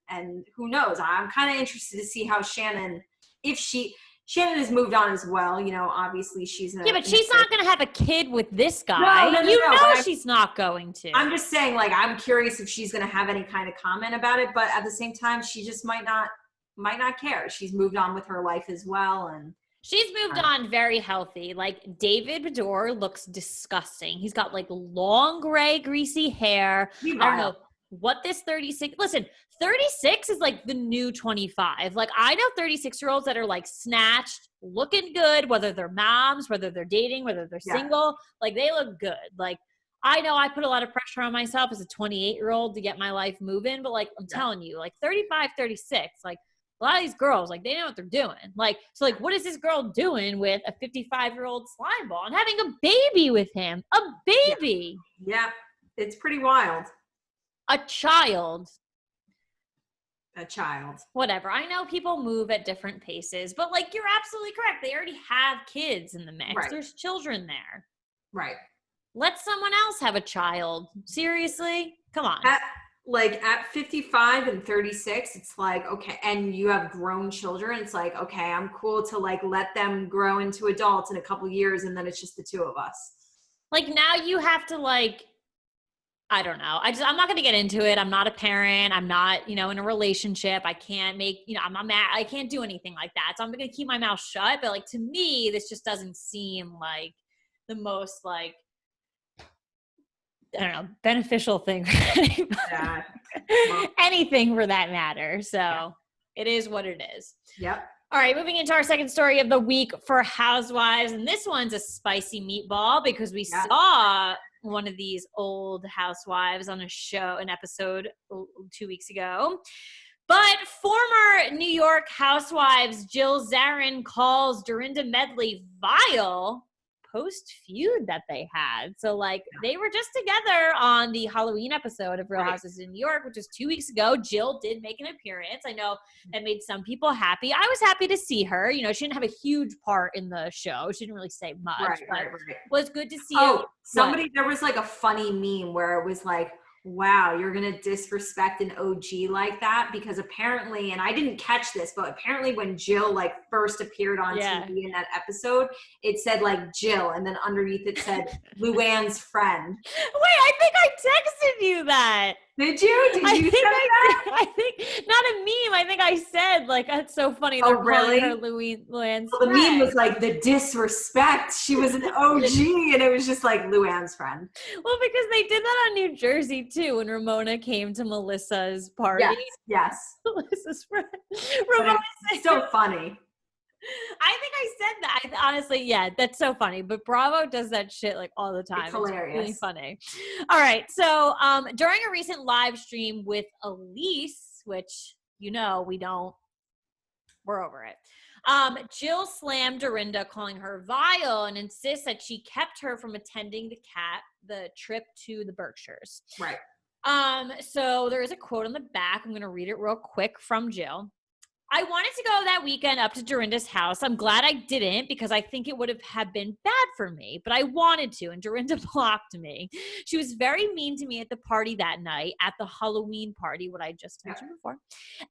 who knows? I'm kind of interested to see how Shannon has moved on as well. You know, obviously she's but she's not going to have a kid with this guy. No, she's not going to. I'm just saying, like, I'm curious if she's going to have any kind of comment about it, but at the same time, she just might not care. She's moved on with her life as well, and she's moved on very healthy. Like, David Beador looks disgusting. He's got like long gray greasy hair. I don't know what this 36. Listen, 36 is like the new 25. Like, I know 36-year-olds that are like snatched, looking good, whether they're moms, whether they're dating, whether they're single. Like, they look good. Like, I know I put a lot of pressure on myself as a 28-year-old to get my life moving, but like, I'm telling you, like 35, 36, like a lot of these girls, like, they know what they're doing. Like, so like, what is this girl doing with a 55-year-old slime ball and having a baby with him? A baby. Yeah. It's pretty wild. A child. Whatever. I know people move at different paces, but like, you're absolutely correct. They already have kids in the mix. Right. There's children there. Right. Let someone else have a child. Seriously? Come on. At 55 and 36, it's like, okay, and you have grown children, it's like, okay, I'm cool to like let them grow into adults in a couple years, and then it's just the 2 of us. Like, now you have to, like, I don't know. I'm not going to get into it. I'm not a parent. I'm not, in a relationship. I can't make, I can't do anything like that. So I'm going to keep my mouth shut. But like, to me, this just doesn't seem like the most like I don't know, beneficial thing for anybody. Yeah. Well, Anything for that matter. So it is what it is. yep. All right, moving into our second story of the week for Housewives. And this one's a spicy meatball because we saw one of these old housewives on a show, an episode 2 weeks ago. But former New York housewives Jill Zarin calls Dorinda Medley vile post-feud that they had. So, like, they were just together on the Halloween episode of Real Houses in New York, which was 2 weeks ago. Jill did make an appearance. I know that made some people happy. I was happy to see her. You know, she didn't have a huge part in the show. She didn't really say much, but it was good to see her. There was like a funny meme where it was like, wow, you're going to disrespect an OG like that? Because apparently, and I didn't catch this, but apparently when Jill like first appeared on TV in that episode, it said like Jill, and then underneath it said Luann's friend. Wait, I think I texted you that. Did you? Did you say that? I think, not a meme. I think I said, like, that's so funny. They're calling her Luann's friend. The meme was like, the disrespect. She was an OG, and it was just like Luann's friend. Well, because they did that on New Jersey, too, when Ramona came to Melissa's party. Yes. Melissa's friend. It's so funny. I think I said that. Honestly, yeah, that's so funny. But Bravo does that shit like all the time. It's hilarious. Really funny. All right. So during a recent live stream with Elise, which, you know, we're over it. Jill slammed Dorinda, calling her vile, and insists that she kept her from attending the trip to the Berkshires. Right. So there is a quote on the back. I'm going to read it real quick from Jill. I wanted to go that weekend up to Dorinda's house. I'm glad I didn't because I think it would have been bad for me, but I wanted to, and Dorinda blocked me. She was very mean to me at the party that night, at the Halloween party, what I just mentioned before.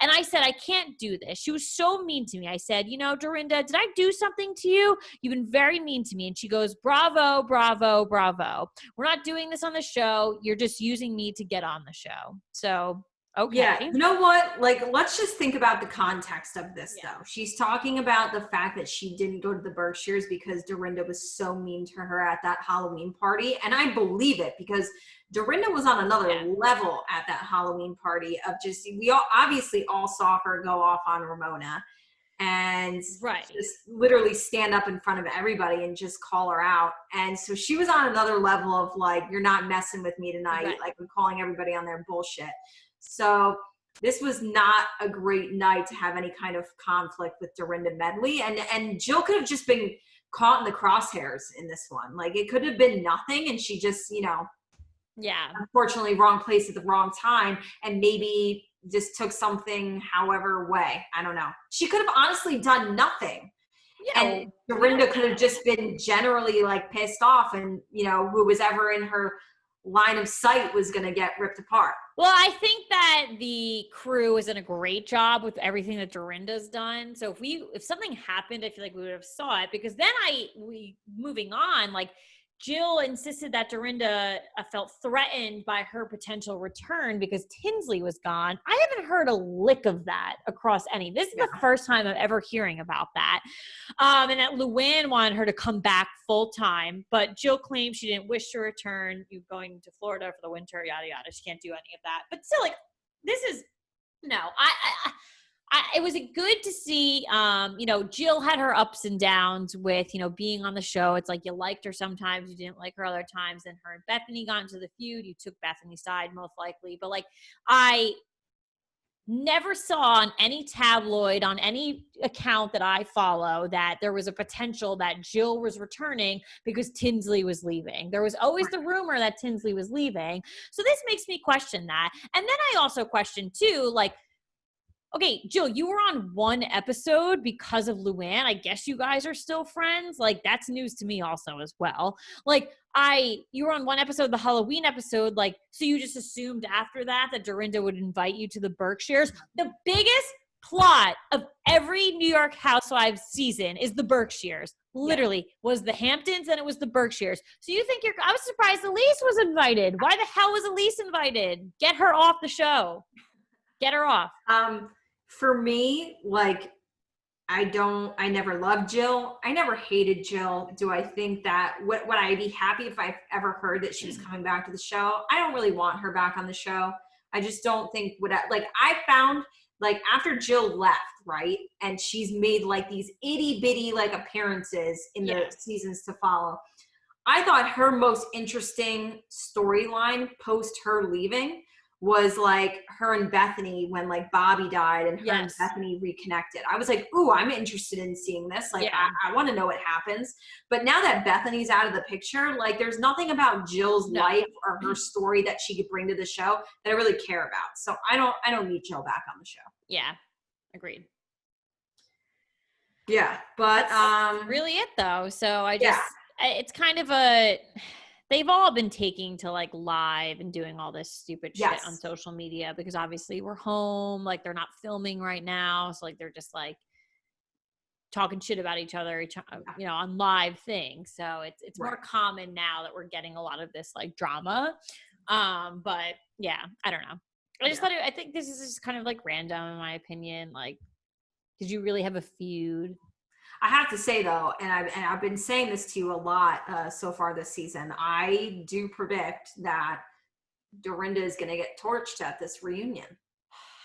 And I said, I can't do this. She was so mean to me. I said, you know, Dorinda, did I do something to you? You've been very mean to me. And she goes, bravo, bravo, bravo. We're not doing this on the show. You're just using me to get on the show. So... okay. Yeah. You know what? Like, let's just think about the context of this, though. She's talking about the fact that she didn't go to the Berkshires because Dorinda was so mean to her at that Halloween party. And I believe it because Dorinda was on another level at that Halloween party of just, we all obviously all saw her go off on Ramona and just literally stand up in front of everybody and just call her out. And so she was on another level of like, you're not messing with me tonight. Like, I'm calling everybody on their bullshit. So this was not a great night to have any kind of conflict with Dorinda Medley. And Jill could have just been caught in the crosshairs in this one. Like, it could have been nothing. And she just, you know, unfortunately, wrong place at the wrong time. And maybe just took something however way. I don't know. She could have honestly done nothing. Yeah, and Dorinda could have just been generally like pissed off, and, you know, who was ever in her line of sight was going to get ripped apart. Well, I think that the crew is in a great job with everything that Dorinda's done. So if something happened, I feel like we would have saw it, because then moving on, like, Jill insisted that Dorinda felt threatened by her potential return because Tinsley was gone. I haven't heard a lick of that across any. This is the first time I'm ever hearing about that. And that Luann wanted her to come back full time, but Jill claimed she didn't wish to return. You're going to Florida for the winter, yada, yada. She can't do any of that. But still, like, this is, no, it was good to see, you know, Jill had her ups and downs with, you know, being on the show. It's like you liked her sometimes, you didn't like her other times. And her and Bethany got into the feud. You took Bethany's side most likely. But, like, I never saw on any tabloid, on any account that I follow, that there was a potential that Jill was returning because Tinsley was leaving. There was always the rumor that Tinsley was leaving. So this makes me question that. And then I also question, too, like, okay, Jill, you were on one episode because of Luann. I guess you guys are still friends. Like, that's news to me also as well. Like, you were on one episode, the Halloween episode. Like, so you just assumed after that Dorinda would invite you to the Berkshires. The biggest plot of every New York Housewives season is the Berkshires. Literally, was the Hamptons and it was the Berkshires. So you think I was surprised Elise was invited. Why the hell was Elise invited? Get her off the show. Get her off. For me, like, I never loved Jill. I never hated Jill. Do I think that, would I be happy if I ever heard that she was coming back to the show? I don't really want her back on the show. I just don't think, like, I found, like, after Jill left, right? And she's made like these itty bitty like appearances in the seasons to follow. I thought her most interesting storyline post her leaving was like her and Bethany when like Bobby died and her and Bethany reconnected. I was like, ooh, I'm interested in seeing this. Like, I want to know what happens. But now that Bethany's out of the picture, like there's nothing about Jill's life or her story that she could bring to the show that I really care about. So I don't need Jill back on the show. Yeah, agreed. Yeah, but that's really it though. So I just it's kind of they've all been taking to like live and doing all this stupid shit on social media because obviously we're home, like they're not filming right now. So like they're just like talking shit about each other, you know, on live things. So it's more common now that we're getting a lot of this like drama. But yeah, I don't know. I just thought I think this is just kind of like random in my opinion. Like, did you really have a feud? I have to say though, and I've been saying this to you a lot so far this season, I do predict that Dorinda is going to get torched at this reunion.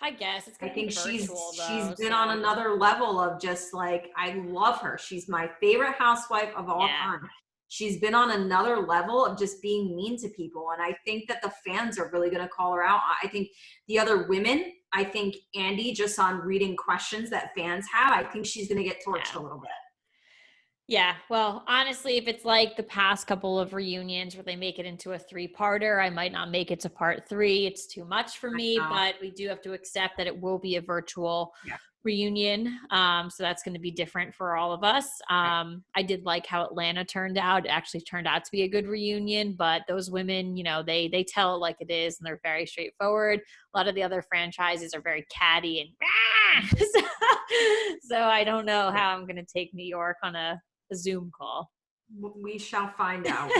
I guess it's going to be virtual she's been on another level of just like, I love her. She's my favorite housewife of all time. She's been on another level of just being mean to people. And I think that the fans are really going to call her out. I think the other women, I think Andy, just on reading questions that fans have, I think she's going to get torched a little bit. Yeah. Well, honestly, if it's like the past couple of reunions where they make it into a 3-parter, I might not make it to part 3. It's too much for me, but we do have to accept that it will be a virtual reunion. So that's going to be different for all of us. I did like how Atlanta turned out. It actually turned out to be a good reunion, but those women, you know, they tell it like it is and they're very straightforward. A lot of the other franchises are very catty and so I don't know how I'm going to take New York on a Zoom call. We shall find out.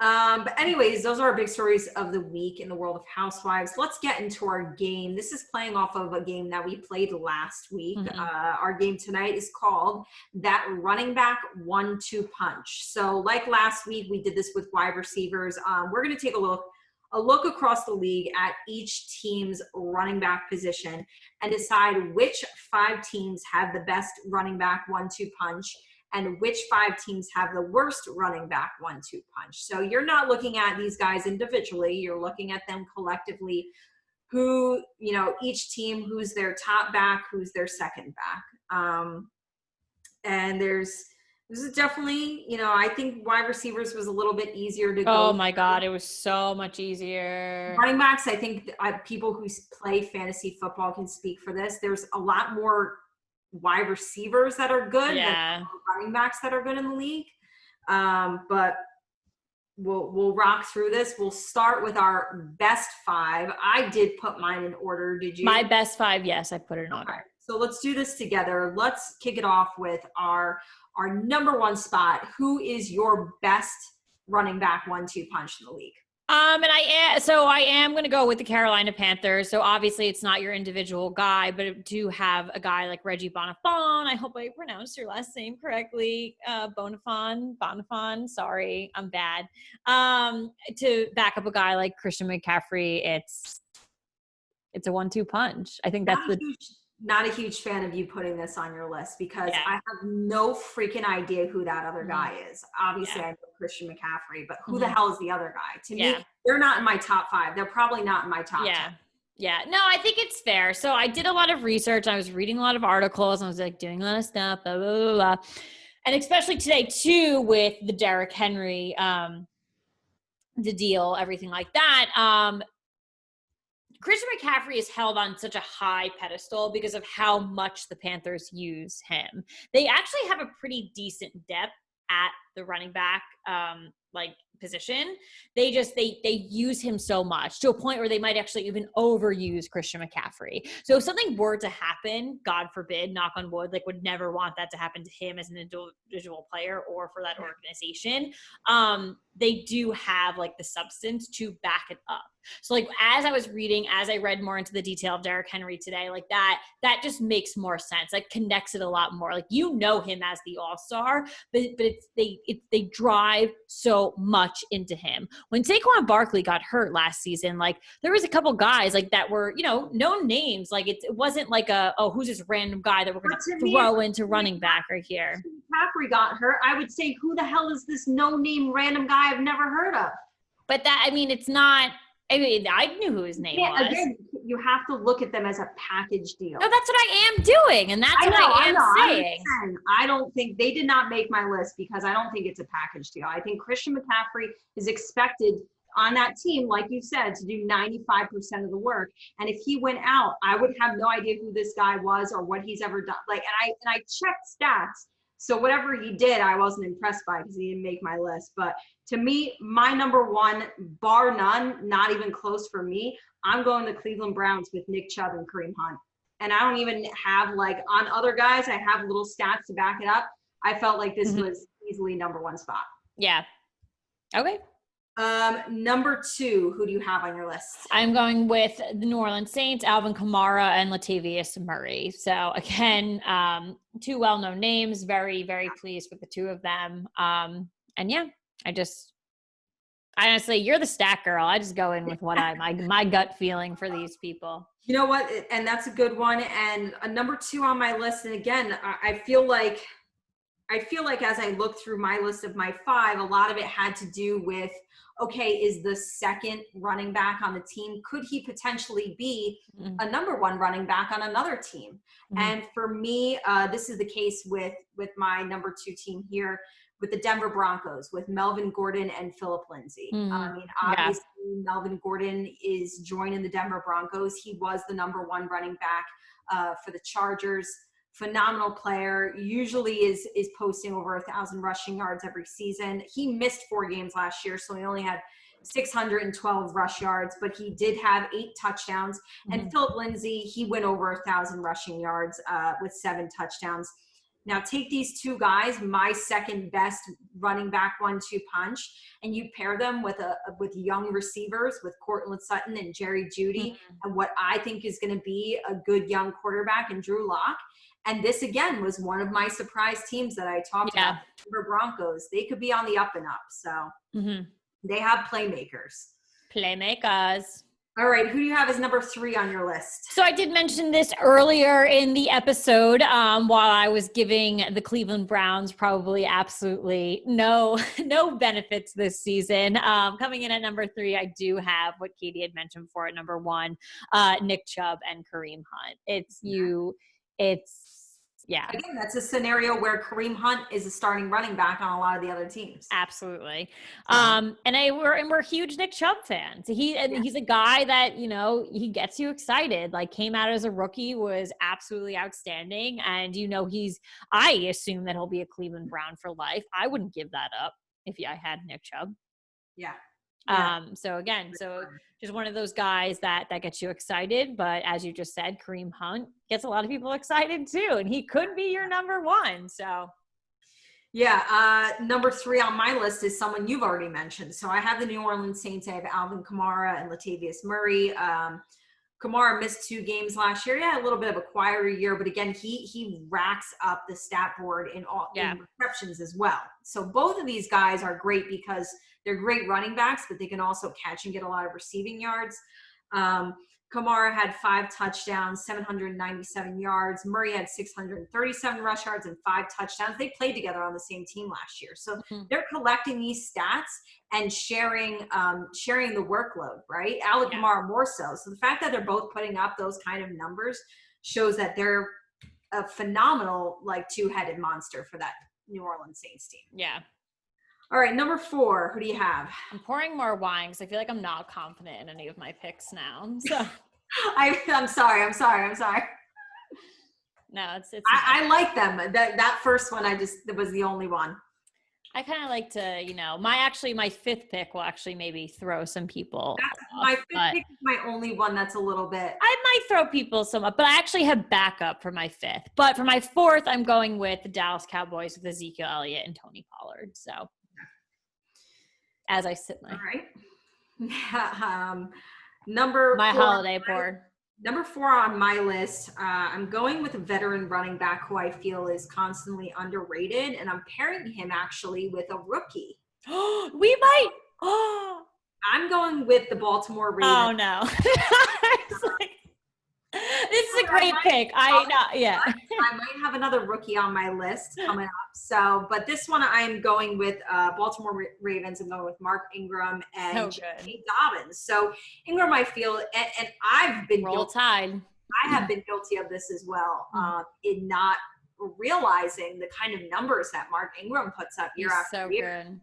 But anyways, those are our big stories of the week in the world of housewives. Let's get into our game. This is playing off of a game that we played last week. Our game tonight is called That Running Back 1-2 Punch. So like last week, we did this with wide receivers. We're going to take a look across the league at each team's running back position and decide which 5 teams have the best running back 1-2 punch and which 5 teams have the worst running back 1-2 punch. So you're not looking at these guys individually, you're looking at them collectively, who, you know, each team, who's their top back, who's their second back. And this is definitely, you know, I think wide receivers was a little bit easier to go. Oh my God, it was so much easier. Running backs, I think people who play fantasy football can speak for this. There's a lot more wide receivers that are good than running backs that are good in the league. But we'll rock through this. We'll start with our best 5. I did put mine in order. Did you? My best 5, yes, I put it in order. So let's do this together. Let's kick it off with our number 1 spot. Who is your best running back 1-2 punch in the league? And I am going to go with the Carolina Panthers. So obviously it's not your individual guy, but I do have a guy like Reggie Bonifon. I hope I pronounced your last name correctly. Bonifon. Sorry, I'm bad. To back up a guy like Christian McCaffrey, it's a 1-2 punch. I think that's not a huge fan of you putting this on your list because I have no freaking idea who that other guy is. Obviously, I know Christian McCaffrey, but who the hell is the other guy? To me, they're not in my top 5. They're probably not in my top 10. Yeah. No, I think it's fair. So I did a lot of research. I was reading a lot of articles. I was like doing a lot of stuff, blah, blah, blah, blah. And especially today too, with the Derrick Henry, the deal, everything like that. Christian McCaffrey is held on such a high pedestal because of how much the Panthers use him. They actually have a pretty decent depth at the running back. Like position. They use him so much to a point where they might actually even overuse Christian McCaffrey. So if something were to happen, God forbid, knock on wood, like would never want that to happen to him as an individual player or for that organization. They do have like the substance to back it up. So like as I read more into the detail of Derrick Henry today, like that just makes more sense. Like connects it a lot more. Like him as the all-star, but they drive so much into him. When Saquon Barkley got hurt last season, like there was a couple guys like that were, known names. Like it wasn't like who's this random guy that we're going to throw into running back right here. McCaffrey got hurt, I would say, who the hell is this no-name random guy I've never heard of? But it's not. I knew who his name was. Again, you have to look at them as a package deal. No, that's what I am doing, and that's what I am saying. I don't think they did not make my list because I don't think it's a package deal. I think Christian McCaffrey is expected on that team, like you said, to do 95% of the work. And if he went out, I would have no idea who this guy was or what he's ever done. Like, and I checked stats. So whatever he did, I wasn't impressed by because he didn't make my list. But to me, my number one, bar none, not even close for me, I'm going to Cleveland Browns with Nick Chubb and Kareem Hunt. And I don't even have, like, on other guys, I have little stats to back it up. I felt like this was easily number one spot. Yeah. Okay. Number two, who do you have on your list? I'm going with the New Orleans Saints, Alvin Kamara and Latavius Murray. So again, two well-known names, very, very pleased with the two of them. And yeah, I honestly, you're the stat girl. I just go in with what my gut feeling for these people. You know what? And that's a good one. And number two on my list. And again, I feel like as I look through my list of my five, a lot of it had to do with, okay, is the second running back on the team, could he potentially be a number one running back on another team? And for me, this is the case with my number two team here, with the Denver Broncos, with Melvin Gordon and Phillip Lindsay. Obviously, Melvin Gordon is joining the Denver Broncos. He was the number one running back for the Chargers. Phenomenal player, usually is posting over 1,000 rushing yards every season. He missed 4 games last year, so he only had 612 rush yards, but he did have 8 touchdowns. And Phillip Lindsay, he went over 1,000 rushing yards with 7 touchdowns. Now take these two guys, my second best running back 1-2 punch, and you pair them with young receivers, with Courtland Sutton and Jerry Jeudy, and what I think is going to be a good young quarterback in Drew Lock. And this, again, was one of my surprise teams that I talked about, the Denver Broncos. They could be on the up and up. So they have playmakers. All right. Who do you have as number 3 on your list? So I did mention this earlier in the episode while I was giving the Cleveland Browns probably absolutely no benefits this season. Coming in at number 3, I do have what Katie had mentioned before at number 1, Nick Chubb and Kareem Hunt. Again, that's a scenario where Kareem Hunt is a starting running back on a lot of the other teams. Absolutely. We're huge Nick Chubb fans. He's a guy that, he gets you excited. Like, came out as a rookie, was absolutely outstanding. And, I assume that he'll be a Cleveland Brown for life. I wouldn't give that up if I had Nick Chubb. Yeah. So just one of those guys that gets you excited. But as you just said, Kareem Hunt gets a lot of people excited too. And he could be your number 1. So. Yeah. Number 3 on my list is someone you've already mentioned. So I have the New Orleans Saints. I have Alvin Kamara and Latavius Murray. Kamara missed 2 games last year. Yeah, a little bit of a quieter year, but again, he racks up the stat board in receptions as well. So both of these guys are great because they're great running backs, but they can also catch and get a lot of receiving yards. Kamara had 5 touchdowns, 797 yards. Murray had 637 rush yards and 5 touchdowns. They played together on the same team last year. So they're collecting these stats and sharing the workload, right? Alvin Kamara more so. So the fact that they're both putting up those kind of numbers shows that they're a phenomenal, like, 2-headed monster for that New Orleans Saints team. Yeah. All right, number 4, who do you have? I'm pouring more wine because I feel like I'm not confident in any of my picks now. So I'm sorry. No, it's I like them. That first one, it was the only one. I kind of like to, my fifth pick will actually maybe throw some people off, My fifth but pick is my only one that's a little bit. I might throw people some up, but I actually have backup for my fifth. But for my fourth, I'm going with the Dallas Cowboys with Ezekiel Elliott and Tony Pollard. So as I sit All right. Number my four, holiday board. Number 4 on my list, I'm going with a veteran running back who I feel is constantly underrated, and I'm pairing him actually with a rookie. We might. Oh, I'm going with the Baltimore Ravens. oh no. This is a great pick. I might have another rookie on my list coming up. So, but this one I'm going with Baltimore Ravens. I'm going with Mark Ingram and J.K. Dobbins. So Ingram, I feel, and I've been Roll Tide. I have been guilty of this as well, in not realizing the kind of numbers that Mark Ingram puts up year after year. Good.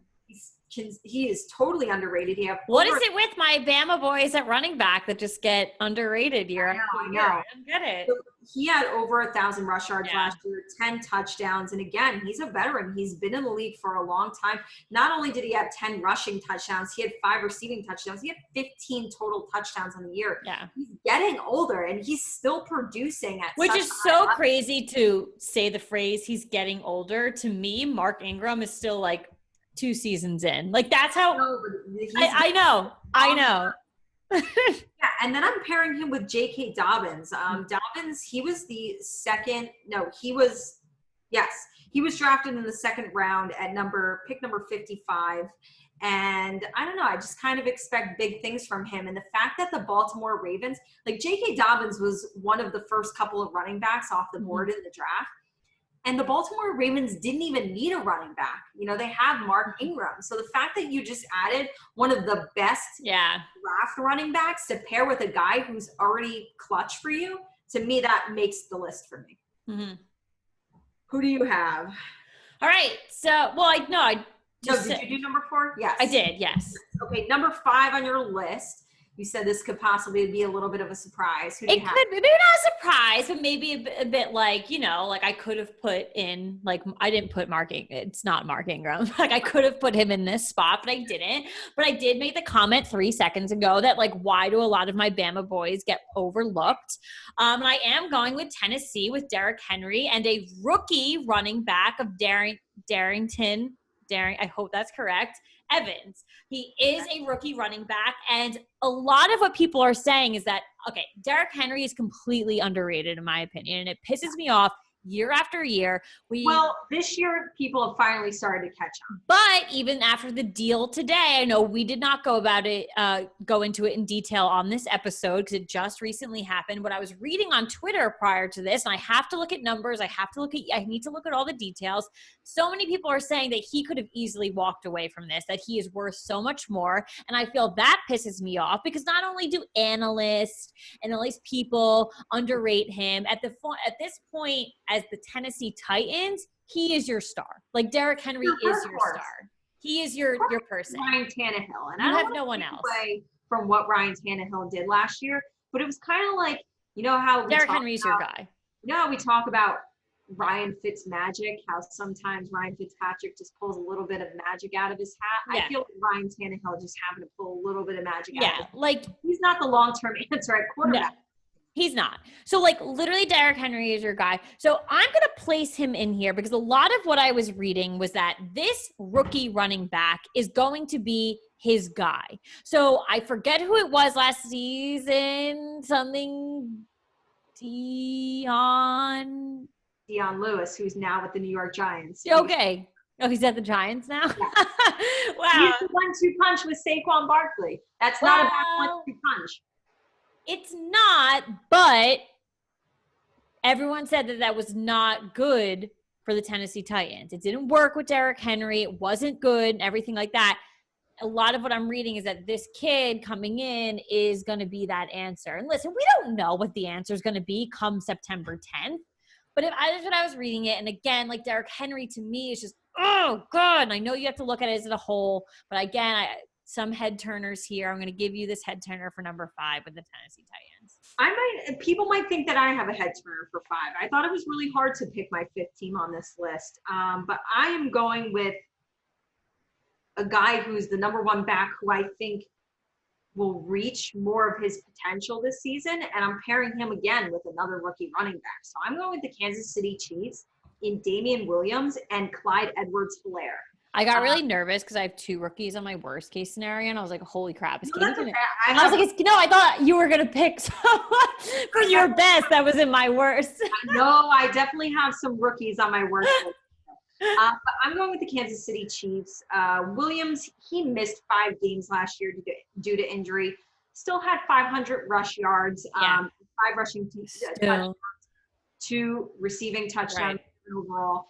He is totally underrated. What is it with my Bama boys at running back that just get underrated year after year? I don't get it. So he had over 1,000 rush yards last year, 10 touchdowns. And again, he's a veteran. He's been in the league for a long time. Not only did he have 10 rushing touchdowns, he had 5 receiving touchdowns. He had 15 total touchdowns on the year. Yeah. He's getting older and he's still producing which is so crazy to say the phrase he's getting older. To me, Mark Ingram is still like 2 seasons in. Like that's how I know. Yeah, and then I'm pairing him with J.K. Dobbins. Dobbins, he was drafted in the second round at pick number 55. And I don't know, I just kind of expect big things from him. And the fact that the Baltimore Ravens, like J.K. Dobbins was one of the first couple of running backs off the board in the draft. And the Baltimore Ravens didn't even need a running back. They have Mark Ingram. So the fact that you just added one of the best draft running backs to pair with a guy who's already clutch for you, to me, that makes the list for me. Mm-hmm. Who do you have? All right. So, did you do number 4? Yes. I did, yes. Okay, number 5 on your list. You said this could possibly be a little bit of a surprise. Who do you have? Could be, maybe not a surprise, but maybe a bit like, like I could have put in, like, I didn't put it's not Mark Ingram. Like I could have put him in this spot, but I didn't. But I did make the comment 3 seconds ago that like, why do a lot of my Bama boys get overlooked? And I am going with Tennessee with Derrick Henry and a rookie running back of Darrington, I hope that's correct, Evans. He is a rookie running back, and a lot of what people are saying is that, okay, Derrick Henry is completely underrated in my opinion, and it pisses me off year after year. This year people have finally started to catch on. But even after the deal today, I know we did not go into it in detail on this episode because it just recently happened. But I was reading on Twitter prior to this, and I have to look at numbers. I need to look at all the details. So many people are saying that he could have easily walked away from this, that he is worth so much more. And I feel that pisses me off because not only do analysts and all these people underrate him, at this point, as the Tennessee Titans, he is your star. Like Derrick Henry is your star. He is your person. Ryan Tannehill. And I have no one else. From what Ryan Tannehill did last year, but it was kind of like, how Derrick Henry's your guy. We talk about Ryan Fitzmagic, how sometimes Ryan Fitzpatrick just pulls a little bit of magic out of his hat. Yeah. I feel like Ryan Tannehill just having to pull a little bit of magic out of his hat. Like he's not the long-term answer at quarterback. No. He's not. So like literally Derrick Henry is your guy. So I'm going to place him in here because a lot of what I was reading was that this rookie running back is going to be his guy. So I forget who it was last season, Dion Lewis, who's now with the New York Giants. Okay. Oh, he's at the Giants now? Yeah. Wow. He's the 1-2 punch with Saquon Barkley. That's not a bad 1-2 punch. It's not, but everyone said that was not good for the Tennessee Titans. It didn't work with Derrick Henry. It wasn't good and everything like that. A lot of what I'm reading is that this kid coming in is going to be that answer. And listen, we don't know what the answer is going to be come September 10th. But that's what I was reading it. And again, like Derrick Henry to me is just, oh, God. And I know you have to look at it as a whole. But again, some head turners here. I'm going to give you this head turner for number 5 with the Tennessee Titans. People might think that I have a head turner for 5. I thought it was really hard to pick my 5th team on this list. But I am going with a guy who's the number one back who I think will reach more of his potential this season. And I'm pairing him again with another rookie running back. So I'm going with the Kansas City Chiefs in Damian Williams and Clyde Edwards-Helaire. I got really nervous because I have 2 rookies on my worst case scenario, and I was like, "Holy crap!" Is No, Katie that's gonna? okay. I was like, "No, I thought you were gonna pick someone for your best that was in my worst." No, I definitely have some rookies on my worst list. But I'm going with the Kansas City Chiefs. Williams, he missed 5 games last year due to injury. Still had 500 rush yards, 5 rushing touchdowns, 2 receiving touchdowns overall.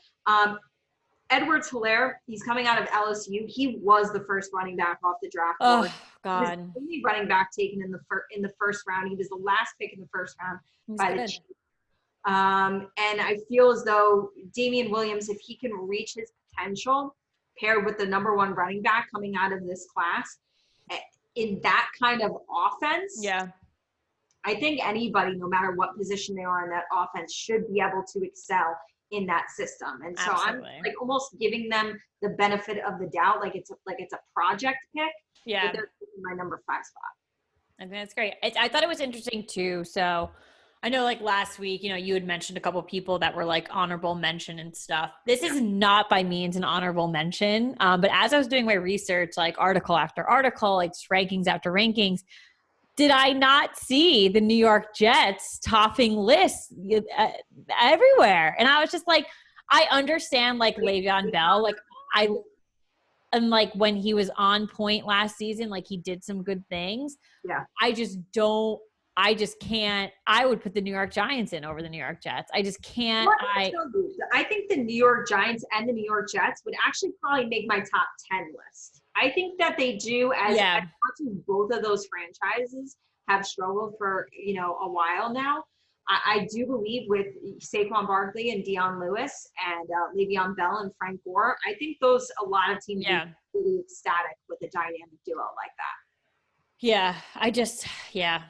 Edwards-Helaire, he's coming out of LSU. He was the first running back off the draft board. Oh God! He was the only running back taken in the first round. He was the last pick in the first round by the Chiefs. And I feel as though Damian Williams, if he can reach his potential, paired with the number 1 running back coming out of this class, in that kind of offense, I think anybody, no matter what position they are in that offense, should be able to excel in that system. And so Absolutely. I'm like almost giving them the benefit of the doubt, like it's a project pick. Yeah, they're taking my number 5 spot. I think that's great. I thought it was interesting too. So I know like last week, you had mentioned a couple of people that were like honorable mention and stuff. This is not by means an honorable mention. But as I was doing my research, like article after article, like rankings after rankings, did I not see the New York Jets topping lists everywhere? And I was just like, I understand like Le'Veon Bell, and like when he was on point last season, like he did some good things. Yeah. I just can't. I would put the New York Giants in over the New York Jets. I just can't. I think the New York Giants and the New York Jets would actually probably make my top 10 list. I think that they do as much as both of those franchises have struggled for, a while now. I do believe with Saquon Barkley and Dion Lewis and Le'Veon Bell and Frank Gore, I think a lot of teams would be really ecstatic with a dynamic duo like that. Yeah,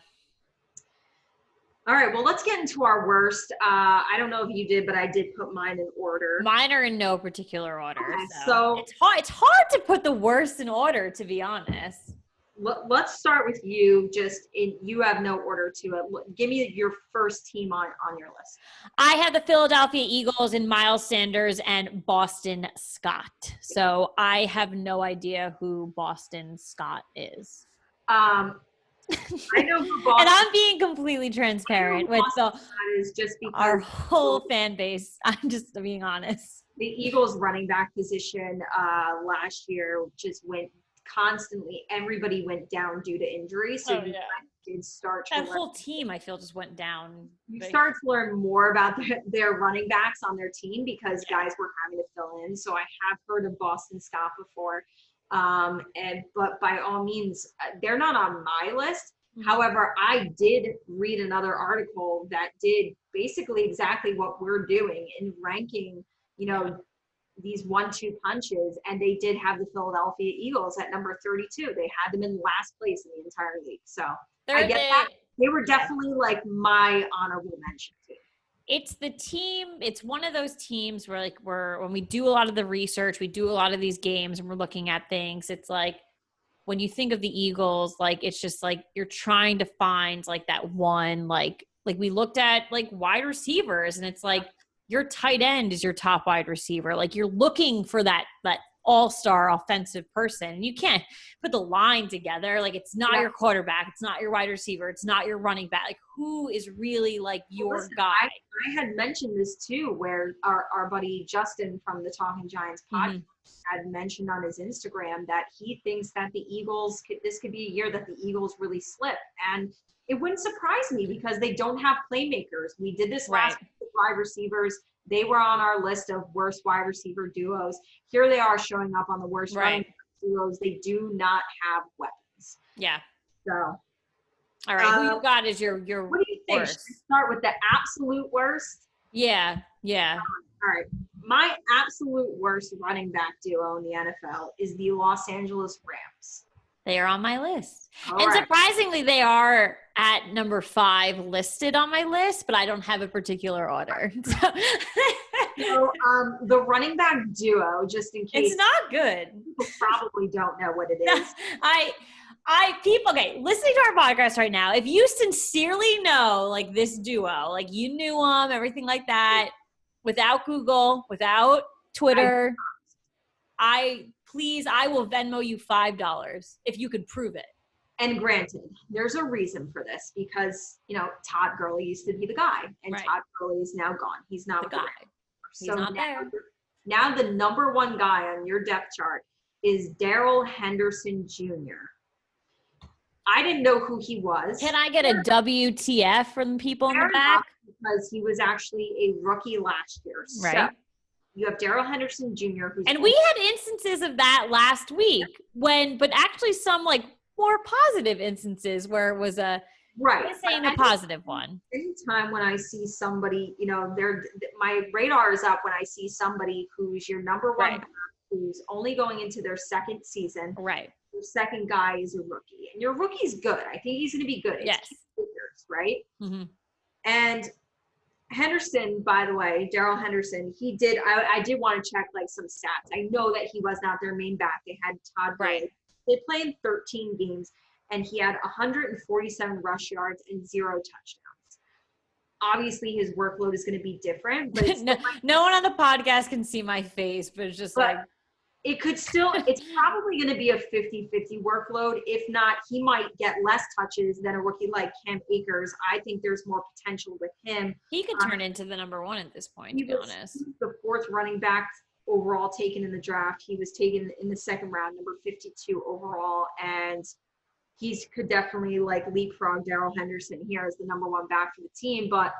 All right, well, let's get into our worst. I don't know if you did, but I did put mine in order. Mine are in no particular order. Okay, so it's hard to put the worst in order, to be honest. Let's start with you. You have no order to it. Give me your first team on your list. I have the Philadelphia Eagles and Miles Sanders and Boston Scott. So I have no idea who Boston Scott is. I know who Boston, and I'm being completely transparent with is just because our whole fan base. I'm just being honest. The Eagles running back position last year just went constantly. Everybody went down due to injury. So did start to that whole team, I feel, just went down. You start to learn more about their running backs on their team because guys were having to fill in. So I have heard of Boston Scott before. But by all means, they're not on my list. Mm-hmm. However, I did read another article that did basically exactly what we're doing in ranking, these 1-2 punches, and they did have the Philadelphia Eagles at number 32. They had them in last place in the entire league. So I get that. They were definitely like my honorable mention too. It's the team. It's one of those teams where when we do a lot of the research, we do a lot of these games and we're looking at things. It's like when you think of the Eagles, like it's just like you're trying to find like that one, like we looked at like wide receivers and it's like your tight end is your top wide receiver. Like you're looking for that all-star offensive person. And you can't put the line together. Like it's not your quarterback. It's not your wide receiver. It's not your running back. Like who is really like your guy? I had mentioned this too, where our buddy Justin from the Talking Giants podcast had mentioned on his Instagram that he thinks that the Eagles this could be a year that the Eagles really slip. And it wouldn't surprise me because they don't have playmakers. We did this last week with wide receivers. They were on our list of worst wide receiver duos. Here they are showing up on the worst running duos. They do not have weapons. Yeah. So. All right. Who you got is your what do you think? worst? Should we start with the absolute worst? Yeah. All right. My absolute worst running back duo in the NFL is the Los Angeles Rams. They are on my list. Surprisingly, they are at number 5 listed on my list, but I don't have a particular order. So the running back duo, just in case It's not good. people probably don't know what it is. People, okay, listening to our podcast right now, if you sincerely know like this duo, like you knew them, everything like that, without Google, without Twitter, I will Venmo you $5 if you could prove it. And granted, there's a reason for this because, Todd Gurley used to be the guy, and Todd Gurley is now gone. He's not the guy. He's not there. Now the number one guy on your depth chart is Darrell Henderson Jr. I didn't know who he was. Can I get a WTF from people in the back? Because he was actually a rookie last year. Right. So you have Darrell Henderson Jr. And we had instances of that last week but actually some like more positive instances where it was I'm saying a positive one. Anytime when I see somebody, my radar is up when I see somebody who's your number one back, who's only going into their second season. Right. Your second guy is a rookie, and your rookie's good. I think he's going to be good. Yes. Years, right? Mm-hmm. And Henderson, by the way, Darrell Henderson, I did want to check like some stats. I know that he was not their main back. They had Todd Gurley. Right. They played in 13 games, and he had 147 rush yards and 0 touchdowns. Obviously, his workload is going to be different. But no one on the podcast can see my face, but it's just it could still – it's probably going to be a 50-50 workload. If not, he might get less touches than a rookie like Cam Akers. I think there's more potential with him. He could turn into the number one at this point, to be honest. He was the 4th running back overall taken in the draft. He was taken in the 2nd round, number 52 overall, and he could definitely like leapfrog Darrell Henderson here as the number one back for the team. But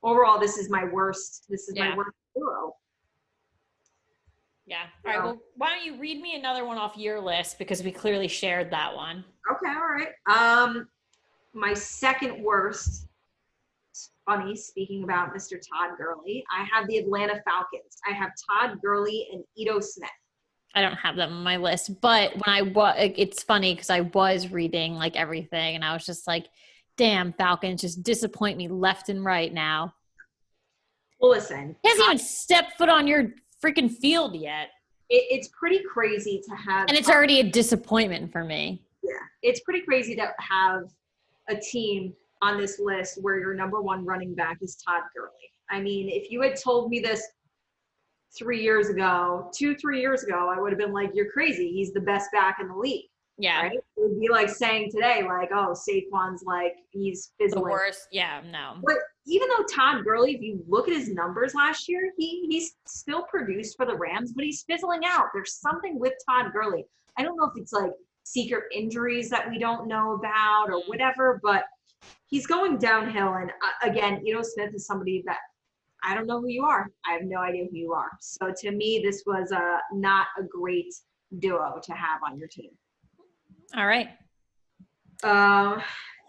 overall, this is my worst duo. Yeah. All right. Well, why don't you read me another one off your list because we clearly shared that one. Okay. All right. My second worst. Funny, speaking about Mr. Todd Gurley, I have the Atlanta Falcons. I have Todd Gurley and Ito Smith. I don't have them on my list, but when it's funny because I was reading like everything and I was just like, damn, Falcons just disappoint me left and right now. Well, listen. He hasn't even stepped foot on your freaking field yet. It's pretty crazy to have. And it's already a disappointment for me. Yeah. It's pretty crazy to have a team on this list where your number one running back is Todd Gurley. I mean, if you had told me this 3 years ago, 2-3 years ago, I would have been like, you're crazy. He's the best back in the league. Yeah. Right? It would be like saying today, like, oh, Saquon's like, he's fizzling. The worst. Yeah, no. But even though Todd Gurley, if you look at his numbers last year, he's still produced for the Rams, but he's fizzling out. There's something with Todd Gurley. I don't know if it's like secret injuries that we don't know about or whatever, but he's going downhill. And again, Ito Smith is somebody that I don't know who you are. I have no idea who you are. So to me, this was not a great duo to have on your team. All right. Do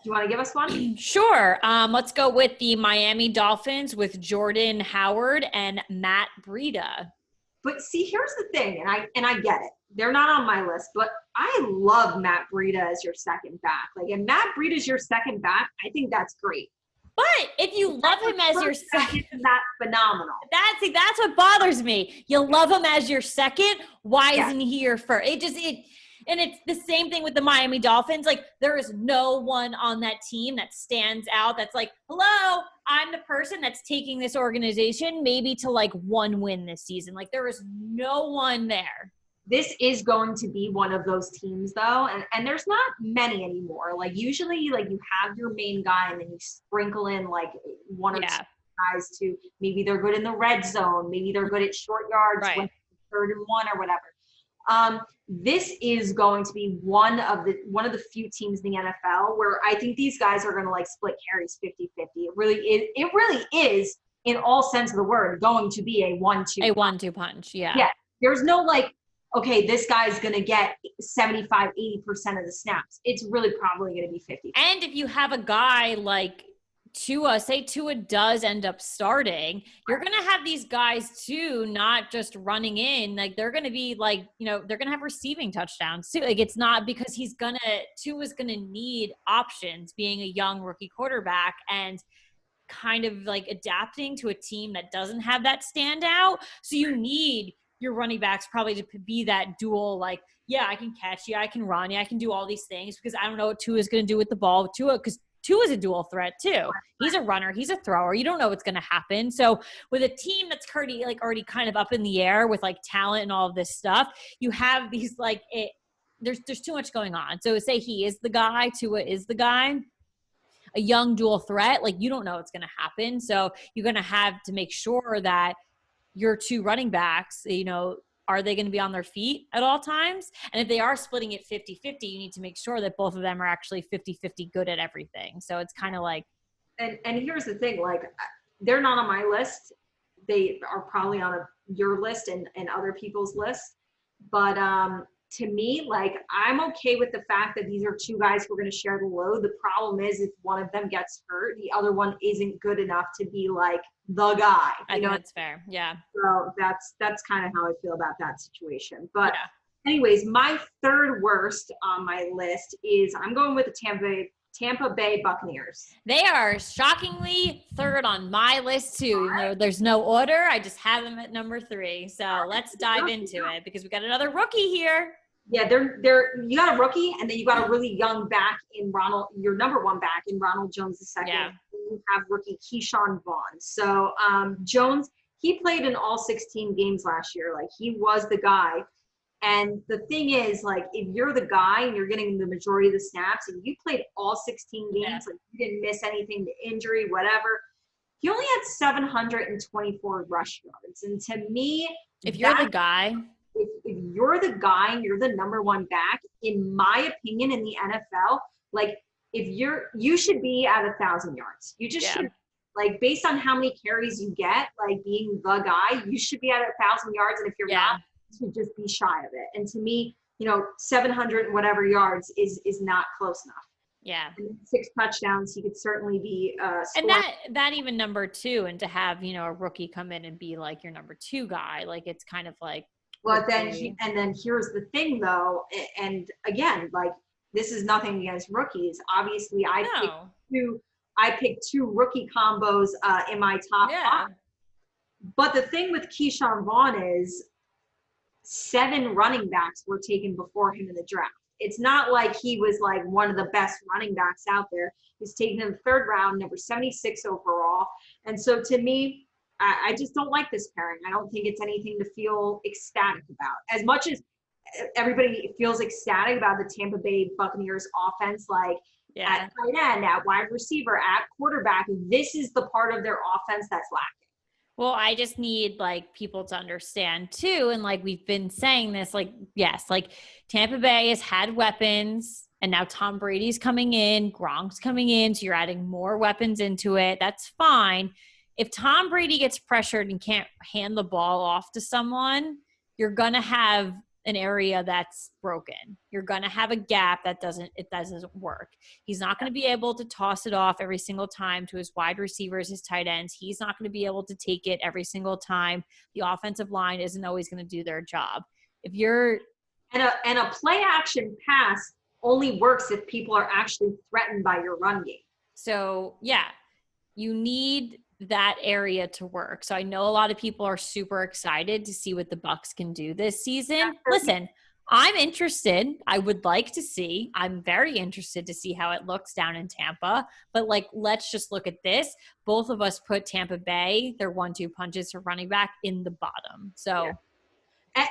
you want to give us one? Sure. Let's go with the Miami Dolphins with Jordan Howard and Matt Breida. But see, here's the thing, and I get it. They're not on my list, but I love Matt Breida as your second back. Like, if Matt Breida is your second back, I think that's great. But if you love him as your second, that's phenomenal. That's what bothers me. You love him as your second. Why isn't he your first? And it's the same thing with the Miami Dolphins. Like, there is no one on that team that stands out that's like, hello, I'm the person that's taking this organization maybe to like one win this season. Like, there is no one there. This is going to be one of those teams, though, and there's not many anymore. Like, usually, like, you have your main guy, and then you sprinkle in, like, one or two guys to maybe they're good in the red zone, maybe they're good at short yards, when 3rd and 1 or whatever. This is going to be one of the few teams in the NFL where I think these guys are going to, like, split carries 50-50. It really is, in all sense of the word, going to be a 1-2. A 1-2 punch, yeah. Yeah, there's no, like, okay, this guy's going to get 75, 80% of the snaps. It's really probably going to be 50. And if you have a guy like Tua, say Tua does end up starting, you're going to have these guys too, not just running in. Like, they're going to be like, they're going to have receiving touchdowns too. Like, it's not because Tua's going to need options being a young rookie quarterback. And kind of like adapting to a team that doesn't have that standout. So you need your running backs probably to be that dual, like, yeah, I can catch you, I can run you, I can do all these things, because I don't know what Tua is going to do with the ball. Because Tua is a dual threat too. He's a runner, he's a thrower. You don't know what's going to happen. So with a team that's already kind of up in the air with like talent and all of this stuff, you have these like there's too much going on. So say he is the guy, Tua is the guy, a young dual threat, like you don't know what's going to happen. So you're going to have to make sure that your two running backs, are they going to be on their feet at all times? And if they are splitting it 50-50, you need to make sure that both of them are actually 50-50 good at everything. So it's kind of like. And here's the thing, like they're not on my list. They are probably on your list and other people's lists. But to me, like I'm okay with the fact that these are two guys who are going to share the load. The problem is if one of them gets hurt, the other one isn't good enough to be like the guy. I think that's fair. Yeah. So that's kind of how I feel about that situation. But anyways, my third worst on my list is I'm going with the Tampa Bay Buccaneers. They are shockingly third on my list too. Even though there's no order, I just have them at number 3. So let's dive into it because we got another rookie here. Yeah, you got a rookie, and then you got a really young back in your number 1 back in Ronald Jones II. Yeah. You have rookie Keyshawn Vaughn. So Jones, he played in all 16 games last year. Like he was the guy. And the thing is, like, if you're the guy and you're getting the majority of the snaps and you played all 16 games, like you didn't miss anything to injury, whatever, he only had 724 rush yards. And to me, if you're the guy, if you're the guy and you're the number 1 back, in my opinion, in the NFL, like you should be at 1,000 yards. You just should, like, based on how many carries you get, like being the guy, you should be at 1,000 yards. And if you're not, to just be shy of it. And to me, 700 and whatever yards is not close enough. Yeah. And 6 touchdowns, he could certainly be and that even number 2, and to have, a rookie come in and be like your number 2 guy, like it's kind of like. Well, then here's the thing though, and again, like this is nothing against rookies. Obviously, I picked 2 rookie combos in my top 5. But the thing with Keyshawn Vaughn is 7 running backs were taken before him in the draft. It's not like he was like one of the best running backs out there. He's taken in the 3rd round, number 76 overall. And so to me, I just don't like this pairing. I don't think it's anything to feel ecstatic about. As much as everybody feels ecstatic about the Tampa Bay Buccaneers offense, like at tight end, at wide receiver, at quarterback, this is the part of their offense that's lacking. Well, I just need like people to understand too. And like we've been saying this, like, yes, like Tampa Bay has had weapons and now Tom Brady's coming in, Gronk's coming in. So you're adding more weapons into it. That's fine. If Tom Brady gets pressured and can't hand the ball off to someone, you're going to have an area that's broken. You're going to have a gap that doesn't work. He's not going to be able to toss it off every single time to his wide receivers, his tight ends. He's not going to be able to take it every single time. The offensive line isn't always going to do their job. If you're and a play action pass only works if people are actually threatened by your run game. So, you need that area to work. So I know a lot of people are super excited to see what the Bucs can do this season. Listen, I'm interested. I would like to see. I'm very interested to see how it looks down in Tampa. But like, let's just look at this. Both of us put Tampa Bay, their 1-2 punches for running back, in the bottom. So.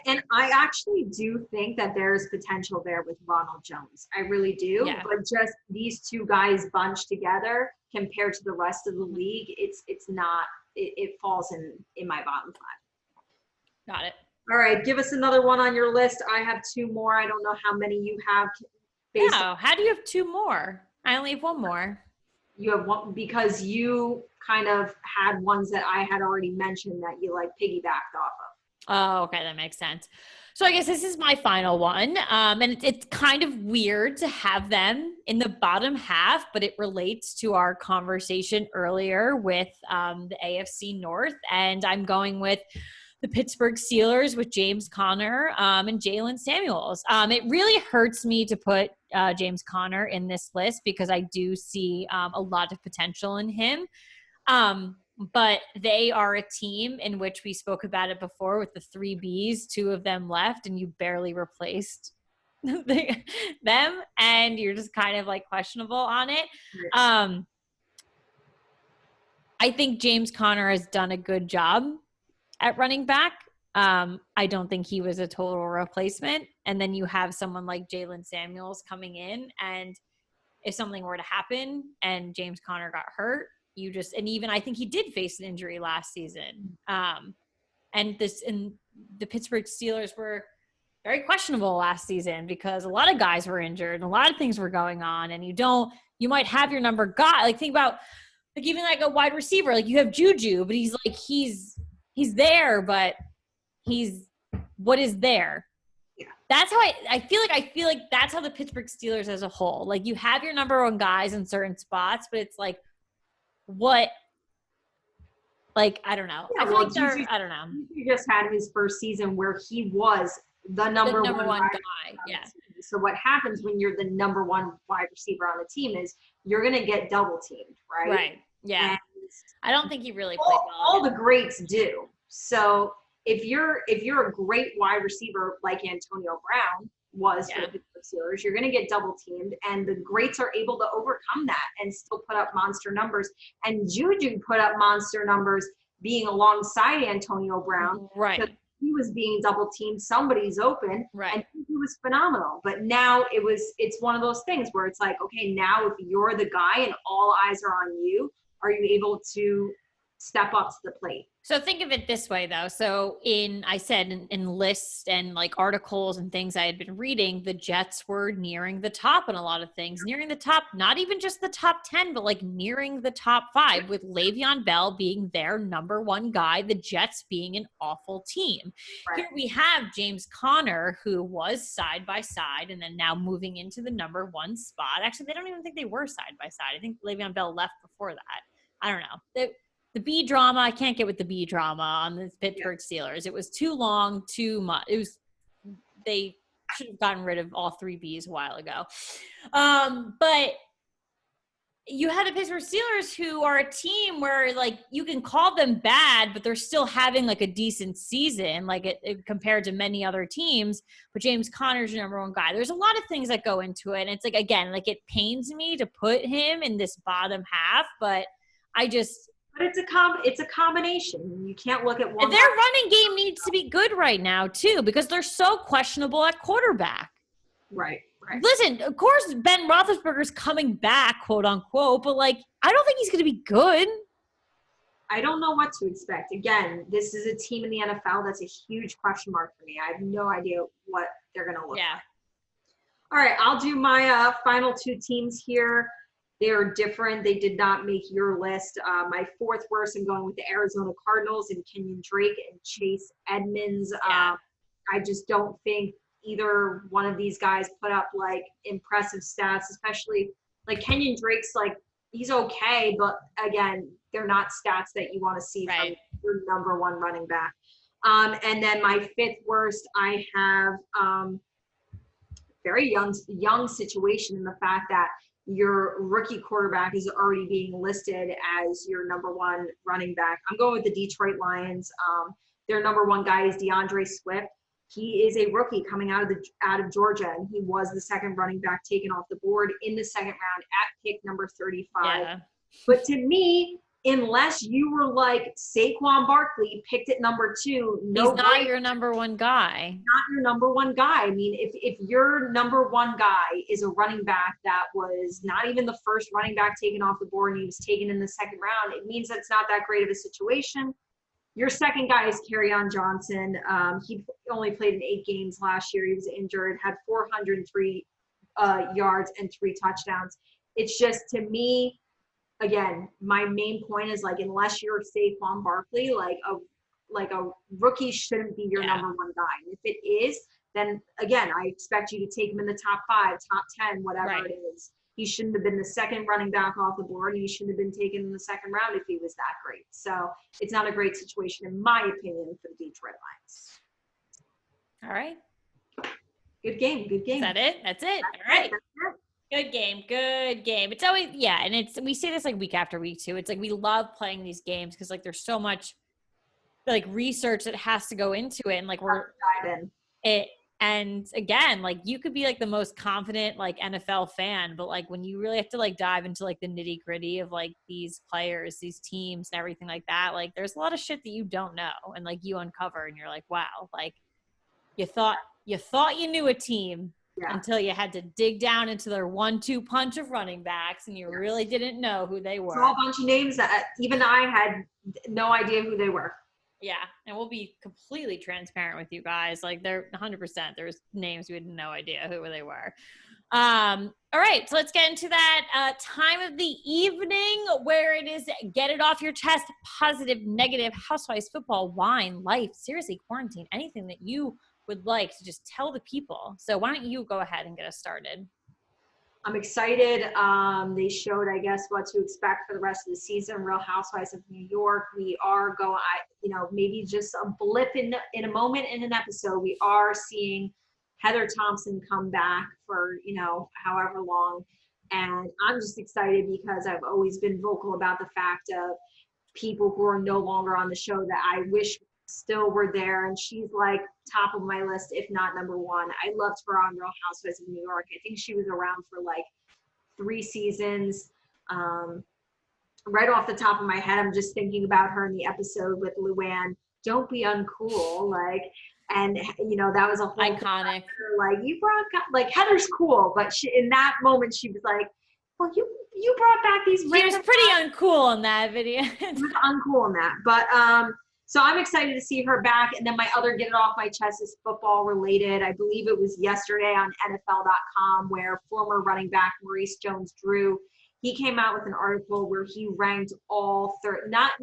And I actually do think that there's potential there with Ronald Jones. I really do. Yeah. But just these 2 guys bunched together compared to the rest of the league, it's not. It falls in my bottom 5. Got it. All right, give us another one on your list. I have 2 more. I don't know how many you have. How do you have 2 more? I only have 1 more. You have 1 because you kind of had ones that I had already mentioned that you like piggybacked off of. Oh, okay. That makes sense. So I guess this is my final one. And it's kind of weird to have them in the bottom half, but it relates to our conversation earlier with the AFC North. And I'm going with the Pittsburgh Steelers with James Conner and Jalen Samuels. It really hurts me to put James Conner in this list because I do see a lot of potential in him. But they are a team in which we spoke about it before with the 3 Bs, 2 of them left, and you barely replaced them, and you're just kind of like questionable on it. I think James Conner has done a good job at running back. I don't think he was a total replacement. And then you have someone like Jalen Samuels coming in, and if something were to happen and James Conner got hurt, and even I think he did face an injury last season. And the Pittsburgh Steelers were very questionable last season because a lot of guys were injured and a lot of things were going on, and you might have your number guy. Like, think about like even like a wide receiver, like you have Juju, but he's there, but what is there? Yeah. That's how I feel like that's how the Pittsburgh Steelers as a whole, like you have your number one guys in certain spots, but it's like, what, like, I don't know. Yeah, I feel like I don't know. He just had his first season where he was the number one guy. Yeah. So what happens when you're the number one wide receiver on the team is you're going to get double teamed, right? Right. Yeah. And I don't think he really played well. All the greats do. So if you're a great wide receiver like Antonio Brown was for the Pittsburgh Steelers, you're going to get double teamed, and the greats are able to overcome that and still put up monster numbers. And Juju put up monster numbers being alongside Antonio Brown. Right. He was being double teamed. Somebody's open. Right. And he was phenomenal. But now it's one of those things where it's like, okay, now if you're the guy and all eyes are on you, are you able to step up to the plate? So think of it this way, though. So I said in lists and like articles and things I had been reading, the Jets were nearing the top in a lot of things, nearing the top, not even just the top 10, but like nearing the top 5, with Le'Veon Bell being their number one guy, the Jets being an awful team. Right. Here we have James Conner, who was side by side and then now moving into the number one spot. Actually, they don't even think they were side by side. I think Le'Veon Bell left before that. I don't know. The B drama, I can't get with the B drama on the Pittsburgh Steelers. It was too long, too much. They should have gotten rid of all 3 Bs a while ago. But you had the Pittsburgh Steelers, who are a team where like you can call them bad, but they're still having like a decent season, like it compared to many other teams. But James Conner's your number one guy. There's a lot of things that go into it. And it's like, again, like it pains me to put him in this bottom half, but it's a combination. You can't look at one. Their running game needs to be good right now too, because they're so questionable at quarterback. Right. Listen, of course, Ben Roethlisberger's coming back, quote unquote, but like, I don't think he's going to be good. I don't know what to expect. Again, this is a team in the NFL that's a huge question mark for me. I have no idea what they're going to look like. All right, I'll do my final 2 teams here. They're different. They did not make your list. My 4th worst, I'm going with the Arizona Cardinals and Kenyon Drake and Chase Edmonds. I just don't think either one of these guys put up like impressive stats, especially like Kenyon Drake's like, he's okay, but again, they're not stats that you want to see from your number one running back. And then my 5th worst, I have very young situation in the fact that your rookie quarterback is already being listed as your number one running back. I'm going with the Detroit Lions. Their number one guy is DeAndre Swift. He is a rookie coming out of Georgia, and he was the 2nd running back taken off the board in the 2nd round at pick number 35. Yeah. But to me, unless you were like Saquon Barkley, picked at number 2, he's not your number one guy. Not your number one guy. I mean, if your number one guy is a running back that was not even the first running back taken off the board and he was taken in the 2nd round, it means that's not that great of a situation. Your 2nd guy is Kerryon Johnson. He only played in 8 games last year. He was injured, had 403 yards and 3 touchdowns. It's just, to me, again, my main point is like, unless you're Saquon Barkley, like a rookie shouldn't be your number one guy. And if it is, then again, I expect you to take him in the top 5, top 10, whatever it is. He shouldn't have been the 2nd running back off the board, and he shouldn't have been taken in the 2nd round if he was that great. So it's not a great situation, in my opinion, for the Detroit Lions. All right. Good game. Is that it? That's it. All right. Good game. Good game. It's always, yeah. And we say this like week after week too. It's like, we love playing these games because like there's so much like research that has to go into it. And like Dive in. it, and again, like you could be like the most confident like NFL fan, but like when you really have to like dive into like the nitty gritty of like these players, these teams and everything like that, like there's a lot of shit that you don't know. And like you uncover and you're like, wow, like you thought you knew a team Yeah. until you had to dig down into their 1-2 punch of running backs and you really didn't know who they were. It's all a bunch of names that even I had no idea who they were. Yeah, and we'll be completely transparent with you guys. Like, they're 100%. There's names we had no idea who they were. All right, so let's get into that time of the evening where it is get it off your chest, positive, negative, Housewives, football, wine, life, seriously, quarantine, anything that you would like to just tell the people. So why don't you go ahead and get us started? I'm excited. They showed, I guess, what to expect for the rest of the season. Real Housewives of New York. We are going, maybe just a blip in a moment in an episode. We are seeing Heather Thompson come back for, however long. And I'm just excited because I've always been vocal about the fact of people who are no longer on the show that I wish still were there, and she's like top of my list, if not number one. I loved her on Real Housewives of New York. I think she was around for like 3 seasons. Right off the top of my head, I'm just thinking about her in the episode with Luann. Don't be uncool, and that was a whole iconic. Like, you brought, like, Heather's cool, but in that moment she was like, well, you brought back these. She was pretty uncool in that video. She was uncool in that, but so I'm excited to see her back. And then my other get it off my chest is football related. I believe it was yesterday on NFL.com where former running back Maurice Jones-Drew, he came out with an article where he ranked all not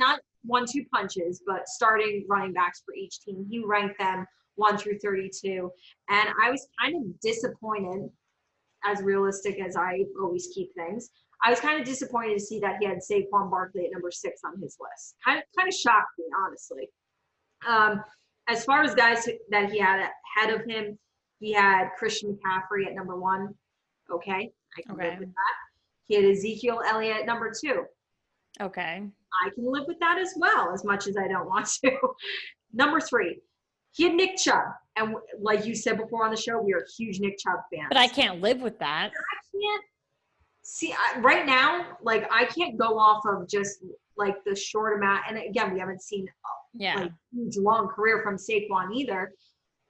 1-2 punches, but starting running backs for each team. He ranked them 1 through 32. And I was kind of disappointed, as realistic as I always keep things. I was kind of disappointed to see that he had Saquon Barkley at number 6 on his list. Kind of shocked me, honestly. As far as guys that he had ahead of him, he had Christian McCaffrey at number 1. Okay, I can live with that. He had Ezekiel Elliott at number 2. Okay. I can live with that as well, as much as I don't want to. Number 3, he had Nick Chubb. And like you said before on the show, we are huge Nick Chubb fans. But I can't live with that. I can't. See, right now, like, I can't go off of just like the short amount. And again, we haven't seen like huge long career from Saquon either.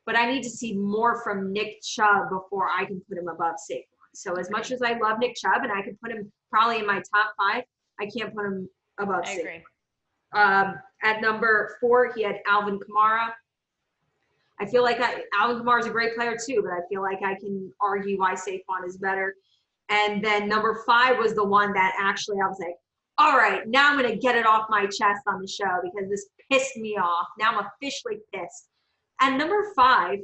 But I need to see more from Nick Chubb before I can put him above Saquon. So as much as I love Nick Chubb and I could put him probably in my top 5, I can't put him above Saquon. Agree. At number 4, he had Alvin Kamara. I feel like Alvin Kamara is a great player too, but I feel like I can argue why Saquon is better. And then number 5 was the one that actually I was like, all right, now I'm going to get it off my chest on the show because this pissed me off. Now I'm officially pissed. And number 5,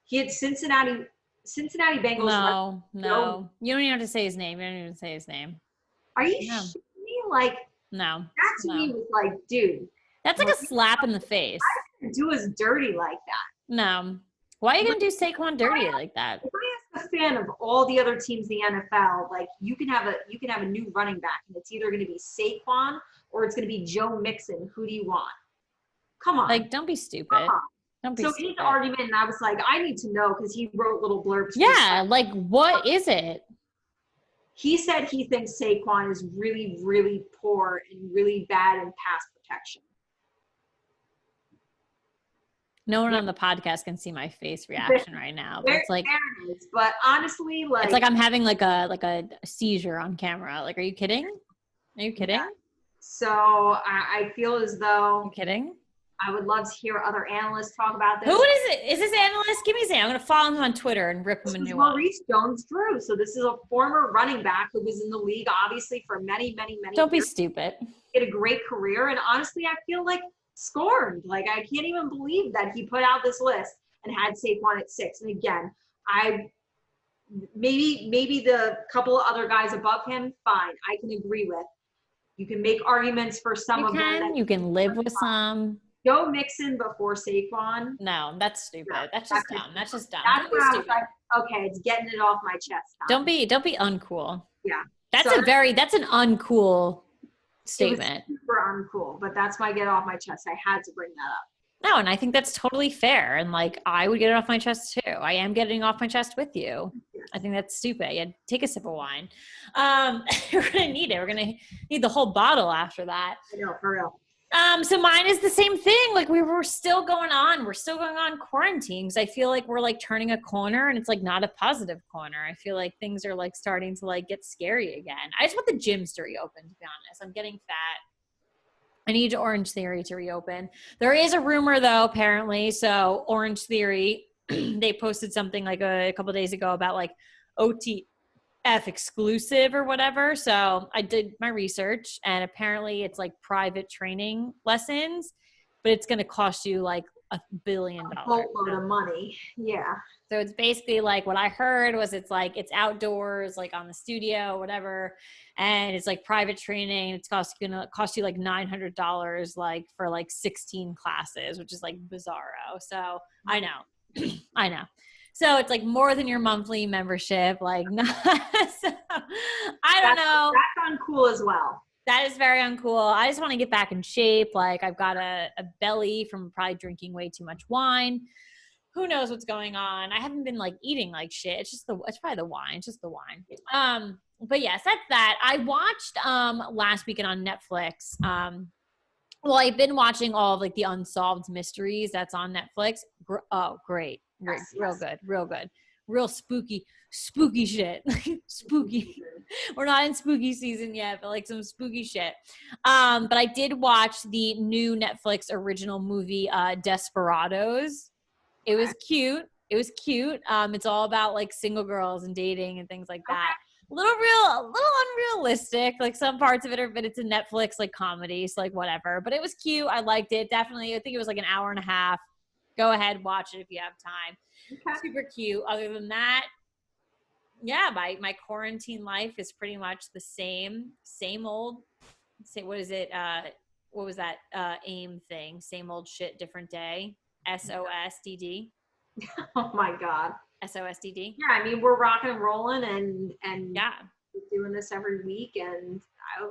he had Cincinnati Bengals. No. You don't even have to say his name. You don't even say his name. Are you shitting me? Like, no. That to me was like, dude. That's like a slap in the face. Why do us dirty like that? No. Why are you going to do Saquon dirty like that? If I ask a fan of all the other teams in the NFL, like, you can have a new running back, and it's either going to be Saquon or it's going to be Joe Mixon. Who do you want? Come on. Like, don't be stupid. Don't be so stupid. His argument, and I was like, I need to know because he wrote little blurbs. Yeah, like, what is it? He said he thinks Saquon is really, really poor and really bad in pass protection. No one on the podcast can see my face reaction right now. But it's like, but honestly, like, it's like I'm having like a seizure on camera. Like, are you kidding? Are you kidding? Yeah. So I feel as though. Are you kidding? I would love to hear other analysts talk about this. Who is it? Is this analyst? Give me his name. I'm going to follow him on Twitter and rip him a new one. Maurice Jones-Drew. So this is a former running back who was in the league, obviously, for many, many, many Don't years. Be stupid. He had a great career. And honestly, I feel like scorned. Like, I can't even believe that he put out this list and had Saquon at 6. And again, maybe the couple of other guys above him, fine, I can agree with. You can make arguments for some of them. You can live with some. Joe Mixon before Saquon. No, that's stupid. No, that's just dumb. That's just dumb. That's Don't be where I was stupid. like, okay, it's getting it off my chest. Don't be uncool. Yeah. That's So that's an uncool statement. It was super uncool, but that's my get off my chest. I had to bring that up. No, and I think that's totally fair. And like, I would get it off my chest too. I am getting off my chest with you. Yes. I think that's stupid. Yeah, take a sip of wine. We're gonna need it. We're gonna need the whole bottle after that. I know, for real. So mine is the same thing. Like we're still going on. We're still going on quarantine because I feel like we're like turning a corner and it's like not a positive corner. I feel like things are like starting to like get scary again. I just want the gyms to reopen, to be honest. I'm getting fat. I need Orange Theory to reopen. There is a rumor though, apparently. So Orange Theory, they posted something like a couple days ago about like OTF exclusive or whatever. So I did my research and apparently it's like private training lessons, but it's going to cost you like $1 billion. A boatload of money. Yeah. So it's basically like what I heard was it's like it's outdoors, like on the studio, whatever, and it's like private training. It's gonna cost you like $900, like for like 16 classes, which is like bizarro. So I know, I know. So it's like more than your monthly membership. Like, so, I don't know. That's uncool as well. That is very uncool. I just want to get back in shape. Like I've got a belly from probably drinking way too much wine. Who knows what's going on? I haven't been like eating like shit. It's probably the wine. It's just the wine. But yes, that's that. I watched last weekend on Netflix. Well, I've been watching all of like the unsolved mysteries that's on Netflix. Oh, great. Real good. Real spooky shit. Spooky. We're not in spooky season yet, but like some spooky shit. But I did watch the new Netflix original movie, Desperados. It was cute. It's all about like single girls and dating and things like that. A little unrealistic. Like some parts of it are, but it's a Netflix like comedy, so like whatever. But it was cute. I liked it. Definitely. I think it was like an hour and a half. Go ahead, watch it if you have time. Okay. Super cute. Other than that, yeah, my quarantine life is pretty much the same old. What is it? What was that AIM thing? Same old shit, different day. SOSDD. Oh my God. SOSDD. Yeah, I mean we're rocking and rolling and yeah, doing this every week and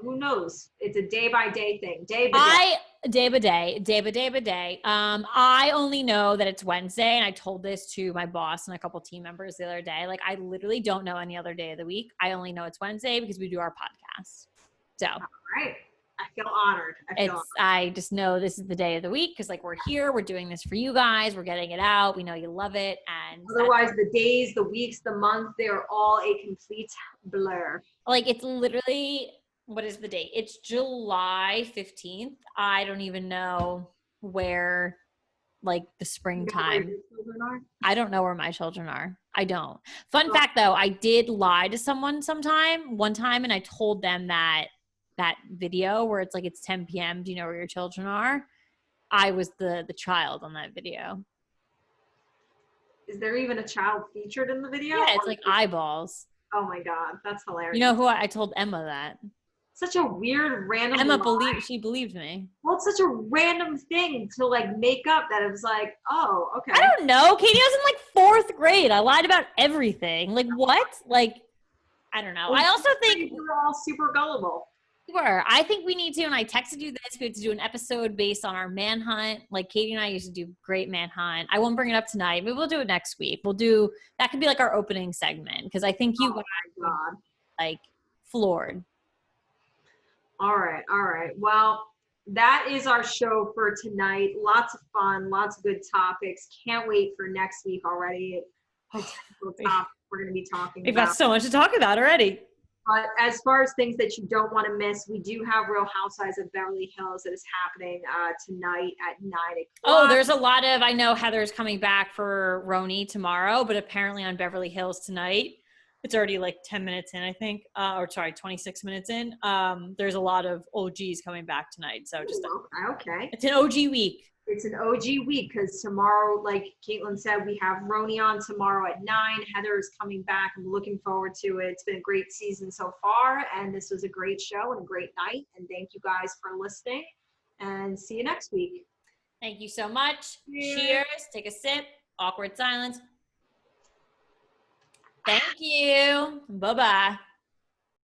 who knows? It's a day by day thing. Day by day. I only know that it's Wednesday, and I told this to my boss and a couple team members the other day. Like I literally don't know any other day of the week. I only know it's Wednesday because we do our podcast. So. All right. I feel honored. I just know this is the day of the week because like we're here, we're doing this for you guys, we're getting it out. We know you love it. And otherwise the days, the weeks, the month, they're all a complete blur. Like it's literally, what is the date? It's July 15th. I don't even know where like the springtime. I don't know where my children are. I don't. Fun fact though, I did lie to someone one time, and I told them that video where it's like it's 10 p.m. Do you know where your children are? I was the child on that video. Is there even a child featured in the video? Yeah, it's like eyeballs. Oh my God, that's hilarious. You know who I told Emma that? Such a weird random Emma believed me. Well, it's such a random thing to like make up that it was like, oh, okay. I don't know. Katie was in like 4th grade. I lied about everything. Like what? Like, I don't know. Well, I also think we're all super gullible. I think we need to, and I texted you this, we had to do an episode based on our manhunt. Like Katie and I used to do great manhunt. I won't bring it up tonight, but we'll do it next week. That could be like our opening segment because I think you guys are like floored. All right. Well, that is our show for tonight. Lots of fun, lots of good topics. Can't wait for next week already. Potential topics we're going to be talking about. We've got so much to talk about already. But as far as things that you don't want to miss, we do have Real Housewives of Beverly Hills that is happening tonight at 9 o'clock. Oh, there's a lot of, I know Heather's coming back for Roni tomorrow, but apparently on Beverly Hills tonight, it's already like 10 minutes in, I think, 26 minutes in. There's a lot of OGs coming back tonight. So just, okay. It's an OG week. It's an OG week because tomorrow, like Caitlin said, we have Roni on tomorrow at 9. Heather is coming back. I'm looking forward to it. It's been a great season so far, and this was a great show and a great night. And thank you guys for listening, and see you next week. Thank you so much. Cheers. Cheers. Take a sip. Awkward silence. Thank you. Bye-bye.